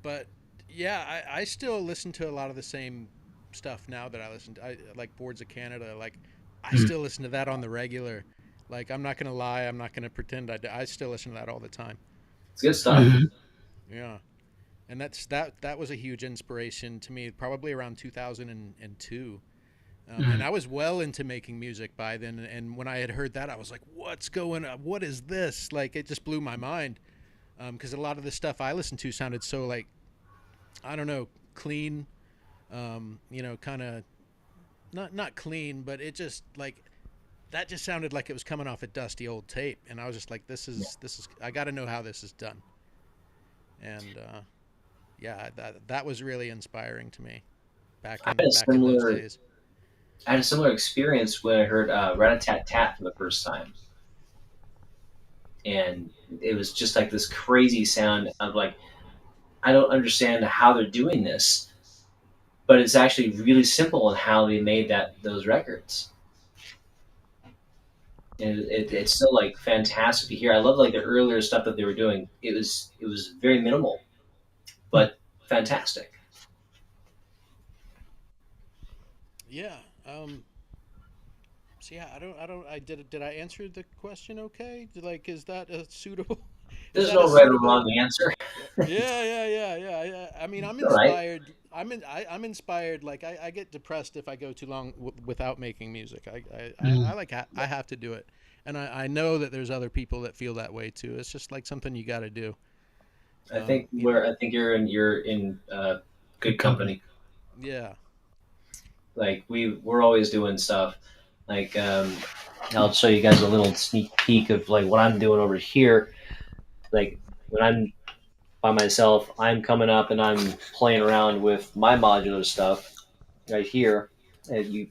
But yeah, I still listen to a lot of the same stuff now that I listen to. I like Boards of Canada. Like I Mhm. still listen to that on the regular. Like I'm not gonna lie, I'm not gonna pretend I still listen to that all the time. It's good stuff. Um, Mhm. yeah, and that was a huge inspiration to me. Probably around 2002. And Mhm. I was well into making music by then. And when I had heard that, I was like, "What's going on? What is this?" Like, it just blew my mind. Because a lot of the stuff I listened to sounded so like I don't know, clean. You know, kind of not clean, but it just like that just sounded like it was coming off a dusty old tape. And I was just like, "This is I got to know how this is done." And yeah, that was really inspiring to me I had a back in those similar, days. I had a similar experience when I heard Rat a Tat Tat for the first time, and it was just like this crazy sound of like, I don't understand how they're doing this, but it's actually really simple in how they made those records. And Yeah. it's still like fantastic to hear. I love like the earlier stuff that they were doing. It was very minimal, Mhm. but fantastic. Yeah. So yeah, I did I answer the question okay? Like, is that a suitable? Is There's that a no right or suitable? wrong answer. Yeah. I mean, I'm It's all right. inspired. I'm inspired. Like, I get depressed if I go too long without making music. I Mhm. like I have to do it, and I know that there's other people that feel that way too. It's just like something you got to do. You know. I think you're in good Good company. company. Yeah. Like we're always doing stuff. Like I'll show you guys a little sneak peek of like what I'm doing over here. Like when I'm by myself, I'm coming up and I'm playing around with my modular stuff right here. And you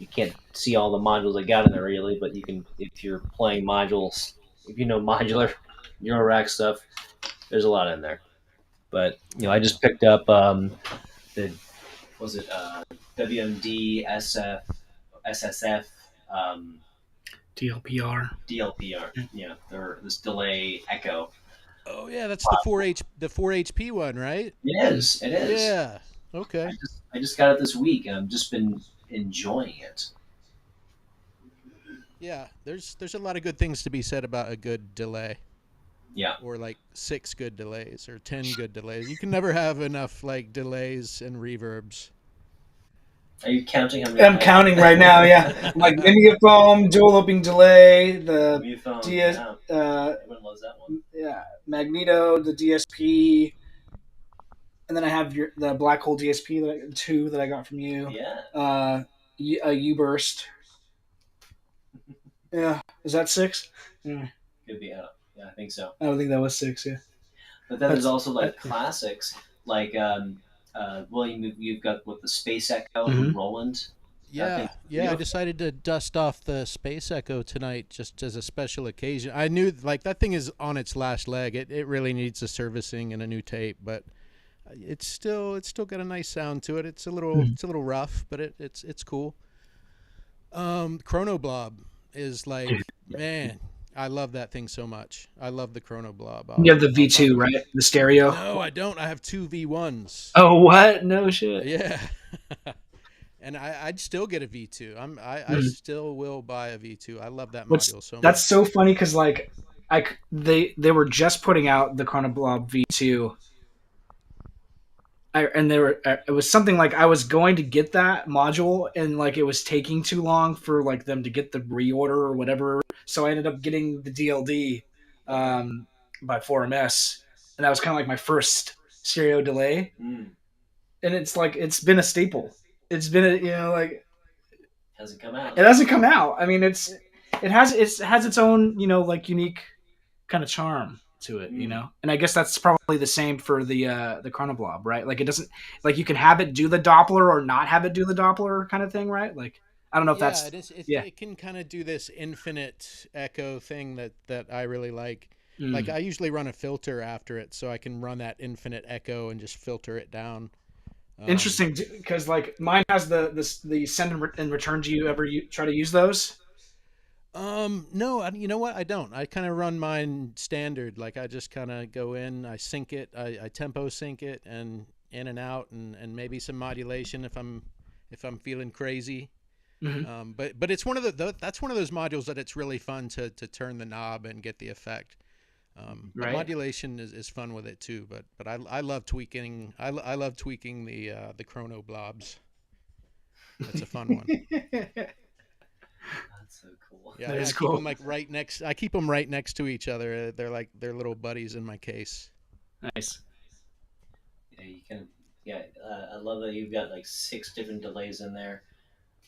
can't see all the modules I got in there really, but you can if you're playing modules. If you know modular Eurorack stuff, there's a lot in there. But Oh I yeah. just picked up the was it WMD SSF DLPR. DLPR. Yeah, they're this delay echo. Oh yeah, that's the 4 HP one, right? It is. It is. Yeah. Okay. I just got it this week, and I've just been enjoying it. Yeah. There's a lot of good things to be said about a good delay, Yeah. or like 6 good delays, or 10 good delays. You can never have enough like delays and reverbs. Are you counting how many? I'm counting right now. Yeah, like India foam, dual looping delay, the Mute phone. DS, Yeah, uh, everyone loves that one. yeah, Magneto, the DSP, and then I have the black hole DSP two that I got from you. Yeah, A U burst. Yeah, is that six? Yeah, could be out. Yeah, I think so. I don't think that was six. Yeah, But then there's that's. also like classics, like you've got what the Space Echo from Mhm. Roland. That thing's Yeah. I beautiful. decided to dust off the Space Echo tonight just as a special occasion. I knew like that thing is on its last leg. It really needs a servicing and a new tape, but it's still got a nice sound to it. Mhm. It's a little rough, but it's cool. Chrono Blob is like, man, I love that thing so much. I love the Chrono Blob. You have the I'll V talk. two, right? The stereo. No, I don't. I have two V1s. Oh, what? No shit. Yeah. And I'd still get a V2. I Mhm. still will buy a V2. I love that What's module so That's much. so funny because like they were just putting out the Chronoblob V2. And they were it was something like I was going to get that module and like it was taking too long for like them to get the reorder or whatever, so I ended up getting the DLD Okay. um, by 4MS, and that was kind of like my first stereo delay, Mm. and it's like it's been a staple. It's been a, like Hasn't come out. it hasn't come out. I mean, it has its own like unique kind of charm to it, Mm. And I guess that's probably the same for the Chronoblob, right? Like it doesn't like you can have it do the Doppler or not have it do the Doppler kind of thing, right? Like I don't know if Yeah, that's it is. yeah. It can kind of do this infinite echo thing that I really like. Like Mm. I usually run a filter after it, so I can run that infinite echo and just filter it down. Um, Interesting because like mine has the send and return. Do you ever try to use those? no, you know what? I don't. I kind of run mine standard. Like I just kind of go in, I sync it, I tempo sync it, and in and out, and maybe some modulation if I'm feeling crazy. Hmm. But it's one of that's one of those modules that it's really fun to turn the knob and get the effect. But Right. modulation is fun with it too. But I love tweaking. I love tweaking the chrono blobs. That's a fun one. That's so cool. Yeah, That I is keep cool. them like right next. I keep them right next to each other. They're like they're little buddies in my case. Nice. Yeah, you can. Yeah, I love that you've got like 6 different delays in there.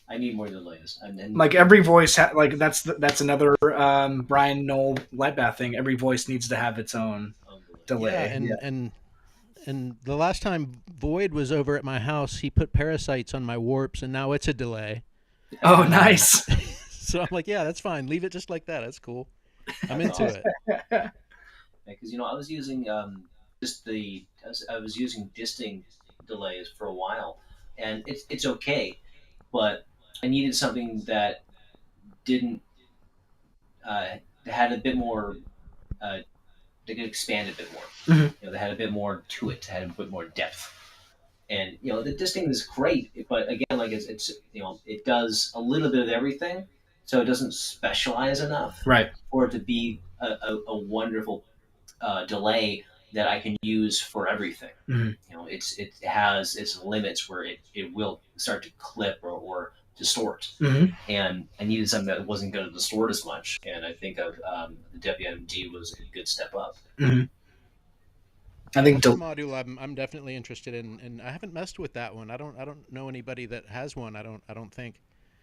I need more delays, and Like every voice, like that's another Brian Knoll Lightbath thing. Every voice needs to have its own Yeah, delay. Yeah. and the last time Void was over at my house, he put parasites on my warps, and now it's a delay. Oh, Um, nice. so I'm like, yeah, that's fine. Leave it just like that. That's cool. I'm that's into awesome. it. Because I was using I was using disting delays for a while, and it's okay, but I needed something that didn't had a bit more uh, they could expand a bit more. Mhm. They had a bit more to it, had a bit more depth. And this thing is great, but again, like it's it does a little bit of everything, so it doesn't specialize enough Right. for it to be a wonderful delay that I can use for everything. Mhm. It has its limits where it will start to clip or distort, Mhm. and I needed something that wasn't going to distort as much. And I think of the WMD was a good step up. Mhm. I Yeah, think that's a module I'm definitely interested in, and I haven't messed with that one. I don't know anybody that has one. I don't think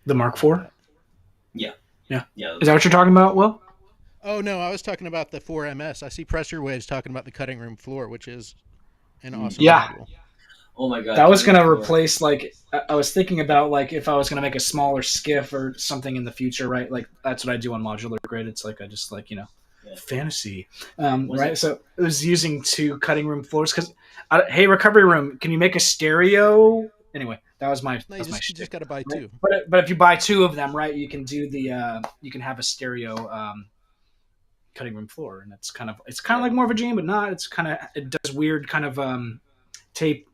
the Mark like IV. that. Yeah, Yeah. yeah, Is that what you're talking about, Will? Oh no, I was talking about the 4MS. I see Pressure Waves talking about the cutting room floor, which is an awesome Yeah. module. Oh my god, That was cutting room gonna floor. replace like I was thinking about like if I was gonna make a smaller skiff or something in the future, right? Like that's what I do on modular grid. It's like I just like Yeah. fantasy, Was right? it? So it was using two cutting room floors because hey, recovery room, can you make a stereo? Anyway, that was my No, that's my you just shtick. got to buy Right? two. But if you buy two of them, right, you can do the you can have a stereo cutting room floor, and it's kind of Yeah. like more of a jam, but not. It does weird kind of tape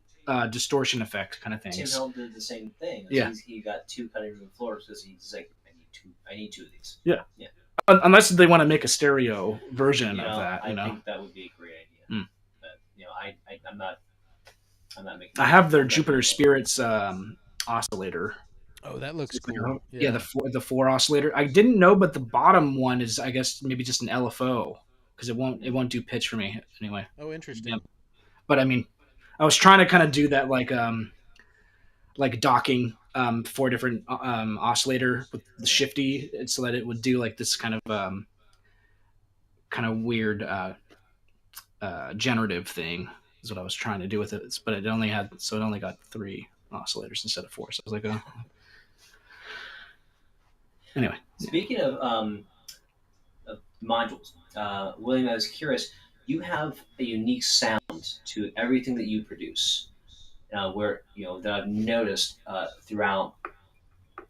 distortion effect kind of Tim things. Hill did the same thing. Yeah, He got two cutting room floors because he's like, I need two. I need two of these. yeah. Yeah. Unless they want to make a stereo version of that, I think that would be a great idea. Mm. But I'm not. I'm not making. I have their I'm not Jupiter doing that. Spirits oscillator. Oh, that looks It's like cool. yeah, Yeah. the four oscillator. I didn't know, but the bottom one is I guess maybe just an LFO because it won't do pitch for me anyway. Oh, Yeah. interesting. But I mean, I was trying to kind of do that like docking four different oscillator with the shifty so that it would do like this kind of weird generative thing is what I was trying to do with it. But it only got three oscillators instead of four. So I was like, oh. Anyway. Speaking of modules, William, I was curious. You have a unique sound to everything that you produce. Where that I've noticed throughout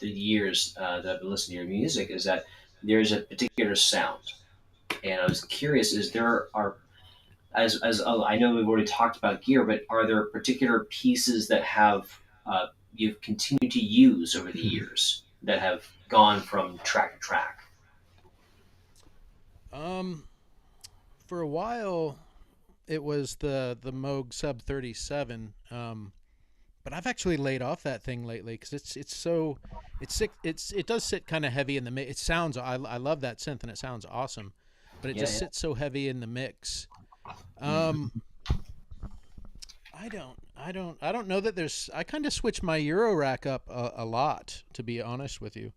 the years that I've been listening to your music is that there's a particular sound, and I was curious: is there are as I know we've already talked about gear, but are there particular pieces that have you've continued to use over the years that have gone from track to track? Um, for a while, it was the Moog Sub 37. But I've actually laid off that thing lately because it does sit kind of heavy in the mix. It sounds I love that synth and it sounds awesome, but it Yeah, just yeah. sits so heavy in the mix. Mhm. Um, I don't know that there's. I kind of switch my Euro rack up a lot, to be honest with you.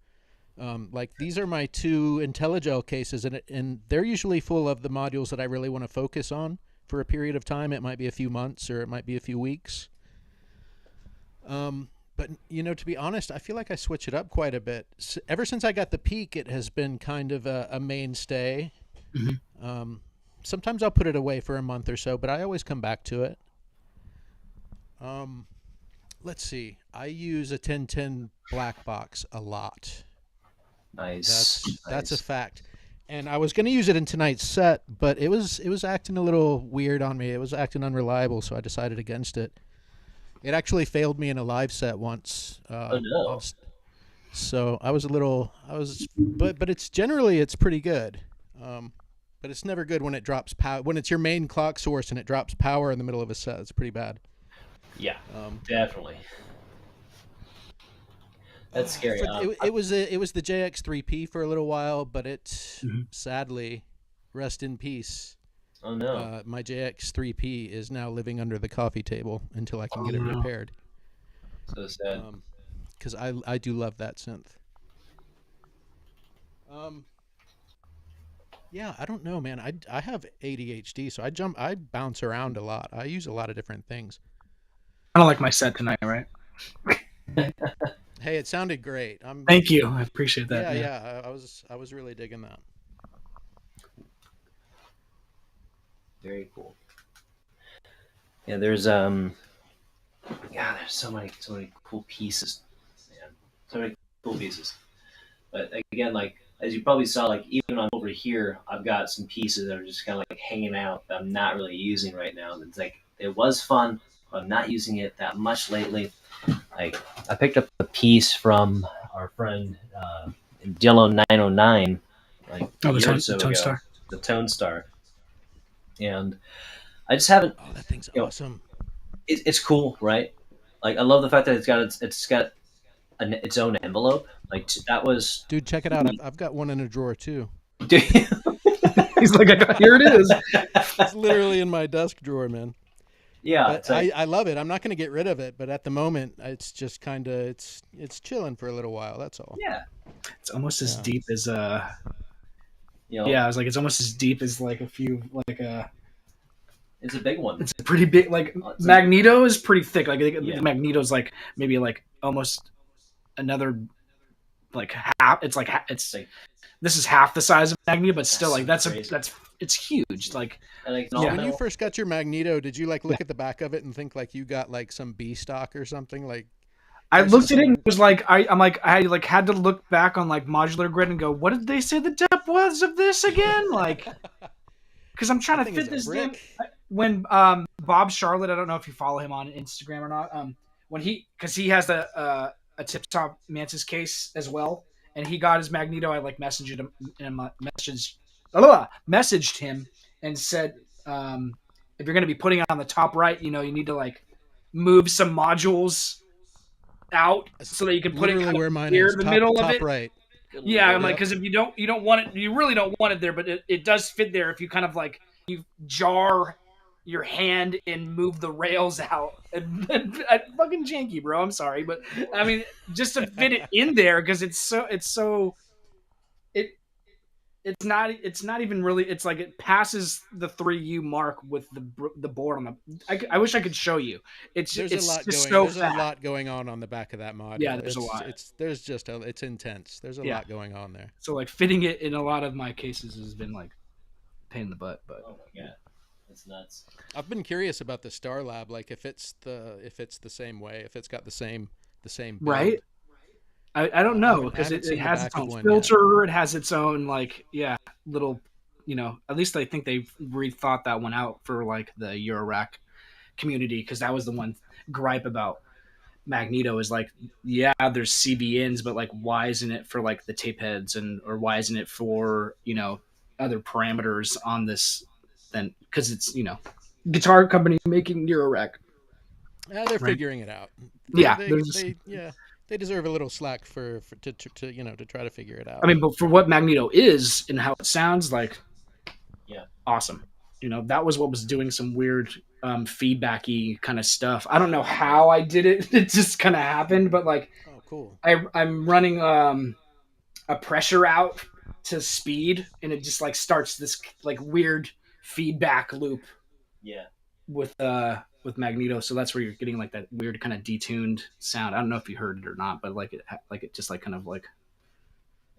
Like these are my two IntelliGel cases, and they're usually full of the modules that I really want to focus on for a period of time. It might be a few months or it might be a few weeks. But to be honest, I feel like I switch it up quite a bit. Ever since I got the Peak, it has been kind of a mainstay. Mhm. Um, Sometimes I'll put it away for a month or so, but I always come back to it. Um, let's see. I use a 1010 black box a lot. Nice, That's a nice. fact. And I was going to use it in tonight's set, but it was acting a little weird on me. It was acting unreliable, so I decided against it. It actually failed me in a live set once. Oh no. So I was a little. But it's pretty good. Um, but it's never good when it drops power. When it's your main clock source and it drops power in the middle of a set, it's pretty bad. Yeah, Um, definitely. That's scary. it was the JX3P for a little while, but it Mhm. sadly, rest in peace. Oh no. My JX3P is now living under the coffee table until I can Oh get it no. repaired. So sad. Because I do love that synth. Um, yeah, I don't know, man. I have ADHD, so I bounce around a lot. I use a lot of different things. Kind of like my set tonight, right? Hey, it sounded great. Thank you. I appreciate that. Yeah, Yeah. yeah. I was really digging that. Very cool. Yeah, there's so many cool pieces, man. So many cool pieces. But again, like as you probably saw, like even on over here, I've got some pieces that are just kind of like hanging out that I'm not really using right now. It's like it was fun, but I'm not using it that much lately. Like I picked up a piece from our friend Dillo 909 like a Oh, the year or the so Tone ago, Star. the Tone Star, and I just haven't. Oh, that thing's You know, awesome. it's cool, right? Like I love the fact that it's got its own envelope. Like that was. Dude, check it out. I've got one in a drawer too. He's like, here it is. It's literally in my desk drawer, man. Yeah, But it's like I love it. I'm not going to get rid of it, but at the moment, it's just kind of it's chilling for a little while. That's all. yeah, It's almost as Yeah. deep as you know, yeah. I was like, it's almost as deep as like a few like it's a big one. It's a pretty big like It's like Magneto is pretty thick. Like I think yeah, Magneto's like maybe like almost another like half. It's like it's it's like this is half the size of Magneto, but still that's like so crazy. that's it's huge. Like And like So yeah. when you no, first got your Magneto, did you like Yeah. look at the back of it and think like you got like some B stock or something? Like I there's looked at it and some was like, I'm like, I like had to look back on like modular grid and go, what did they say the depth was of this again? Like, because I'm trying that to thing is fit a this damn. brick. When Bob Charlotte, I don't know if you follow him on Instagram or not. When because he has a tip top Mantis case as well, and he got his Magneto. I like messaged him and messaged him and said, if you're going to be putting it on the top right, you know, you need to like move some modules out That's so that you can put it literally kind of where mine near is. the Top middle of top it. right. good Yeah, I'm lord. like, Yep. because if you don't want it, you really don't want it there, but it does fit there if you kind of like you jar your hand and move the rails out. And fucking janky, bro. I'm sorry, but I mean, just to fit it in there because it it's not even really it's like it passes the 3U mark with the board on the I wish I could show you. There's a It's lot just going. so There's a fat. lot going on the back of that Yeah, module. there's a lot. There's just a it's intense. There's a Yeah. lot going on there. So like fitting it in a lot of my cases has been like a pain in the butt, but Oh my god, that's nuts. I've been curious about the Star Lab, like if it's the same way, if it's got the same right? build. I don't I know haven't I because haven't it seen the has its back of own one yet. filter. It has its own like yeah little you know. At least I think they've rethought that one out for like the Eurorack community because that was the one gripe about Magneto is like yeah there's CBNs but like why isn't it for like the tape heads and or why isn't it for you know other parameters on this then because it's you know guitar company making Eurorack They're right figuring it out. yeah there's Yeah, they deserve a little slack for to to try to figure it I out. mean but for what Magneto is and how it sounds like Yeah, awesome. You know, that was what was doing some weird feedbacky kind of stuff. I don't know how I did it. It just kind of happened, but like Oh, cool. I'm running a pressure out to speed and it just like starts this like weird feedback loop yeah. with Magneto. So that's where you're getting like that weird kind of detuned sound. I don't know if you heard it or not, but like it just like kind of like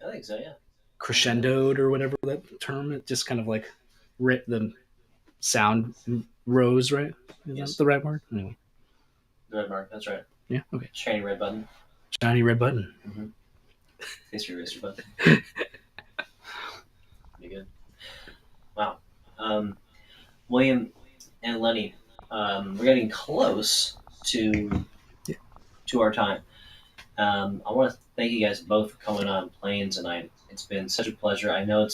I think so. Yeah. crescendoed or whatever that term. It just kind of like the sound rose, right? Is Yes. that the right word? Anyway. The red mark. That's right. Yeah. Okay. Shiny red button. Shiny red button. Mm-hmm. History eraser button. Pretty good. Wow. William and Lenny, we're getting close to Yeah. to our time. I want to thank you guys both for coming on and playing tonight. It's been such a pleasure. I know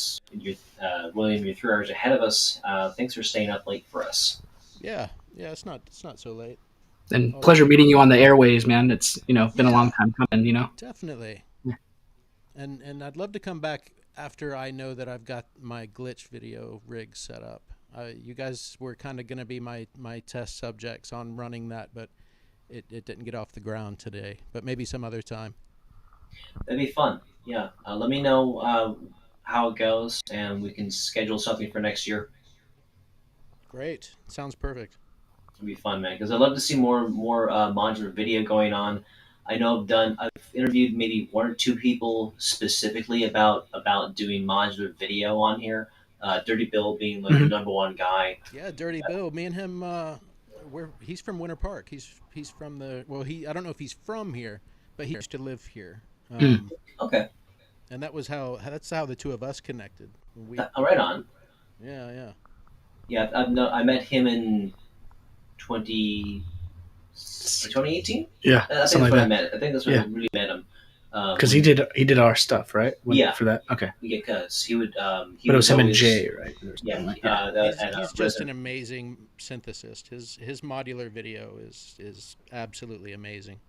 William, you're 3 hours ahead of us. Thanks for staying up late for us. Yeah, yeah. It's not so late. And Oh, pleasure meeting you on the airways, man. It's been a long yeah, time coming. definitely. Yeah. And I'd love to come back after I know that I've got my glitch video rig set up. You guys were kind of going to be my test subjects on running that, but it didn't get off the ground today. But maybe some other time. That'd be fun. Yeah. Let me know how it goes, and we can schedule something for next year. Great. Sounds perfect. It'd be fun, man. Because I'd love to see more modular video going on. I know I've interviewed maybe one or two people specifically about doing modular video on here. Dirty Bill being like the Mhm. number one guy. Yeah, Dirty Bill. Me and him. He's from Winter Park. He's from the. Well, he. I don't know if he's from here, but he used to live here. Mm. Okay. And that's how the two of us connected. Right on. Yeah. Yeah, I met him in 20, 2018. Yeah, I think something that's like when I that. met. I think that's when Yeah. I really met him. Because he did our stuff, right? Yeah. For that. Okay. Yeah, because he would. But it was him always, and Jay, right? Yeah. He's just an amazing synthesist. His modular video is absolutely amazing.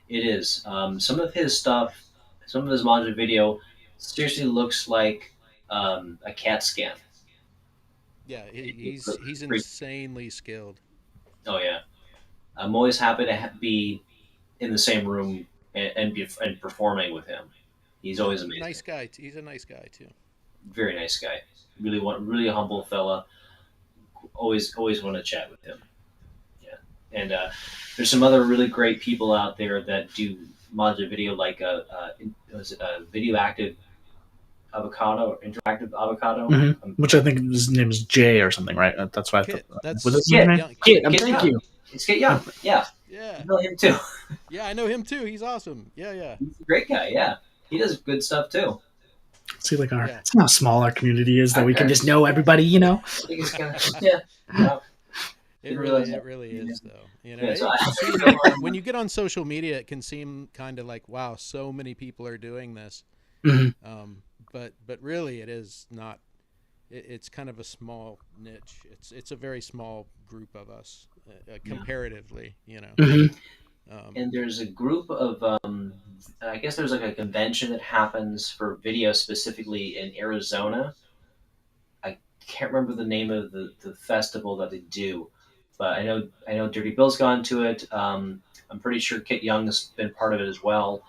It is. Some of his stuff, some of his modular video, seriously looks like a CAT scan. Yeah, he's insanely skilled. Oh yeah, I'm always happy to be in the same room and performing with him. He's always amazing. Nice guy. He's a nice guy too. Very nice guy. Really a humble fella. Always want to chat with him. Yeah, and there's some other really great people out there that do modular video, like was it a Video Active Avocado or Interactive Avocado? Which I think his name is Jay or something, right? That's why I Kit. thought. That's Was it name? Kit. Thank you. It's Kit Young. Yeah. Yeah. I know him too. Yeah, I know him too. He's awesome. Yeah. He's a great guy. Yeah, he does good stuff too. See, like it's how small our community is that we can just know everybody, you know. Yeah. It really is though. You know, when you get on social media, it can seem kind of like, wow, so many people are doing this. Mm-hmm. But really, it is not. It's kind of a small niche. It's a very small group of us comparatively. You know. Mm-hmm. And there's a group of I guess there's like a convention that happens for video specifically in Arizona. I can't remember the name of the festival that they do, but I know Dirty Bill's gone to it. I'm pretty sure Kit Young's been part of it as well.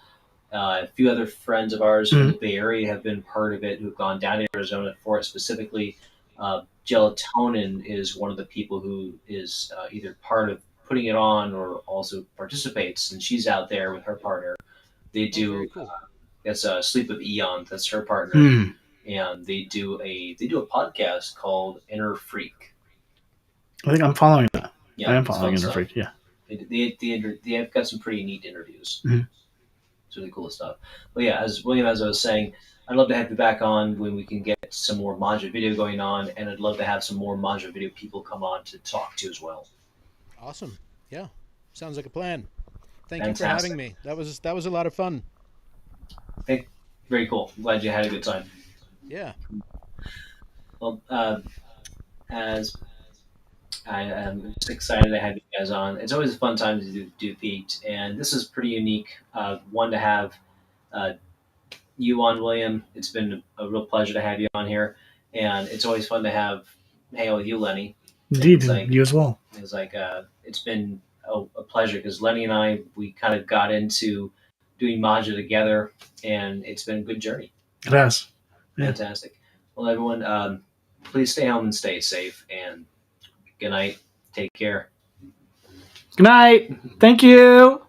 A few other friends of ours from the Bay Area have been part of it, who've gone down to Arizona for it specifically. Gelatonin is one of the people who is either part of putting it on or also participates, and she's out there with her partner. They do cool. It's Sleep with Eon. That's her partner, and they do a podcast called Inner Freak. I think I'm following that. Yeah, I am following Inner Freak. Yeah, they have got some pretty neat interviews. Mm-hmm. It's really cool stuff. But yeah, as I was saying, I'd love to have you back on when we can get some more modular video going on, and I'd love to have some more modular video people come on to talk to as well. Awesome. Yeah. Sounds like a plan. Thank Fantastic. you for having me. That was a lot of fun. Hey, very cool. I'm glad you had a good time. Yeah. Well, as I am just excited to have you guys on. It's always a fun time to do Piqued, and this is pretty unique. One to have you on, William. It's been a real pleasure to have you on here, and it's always fun to hang out with you, Lenny. Indeed, you as well. It's like it's been a pleasure because Lenny and I, we kind of got into doing modular together, and it's been a good journey. It has. Yeah. Fantastic. Well, everyone, please stay home and stay safe, and good night. Take care. Good night. Thank you.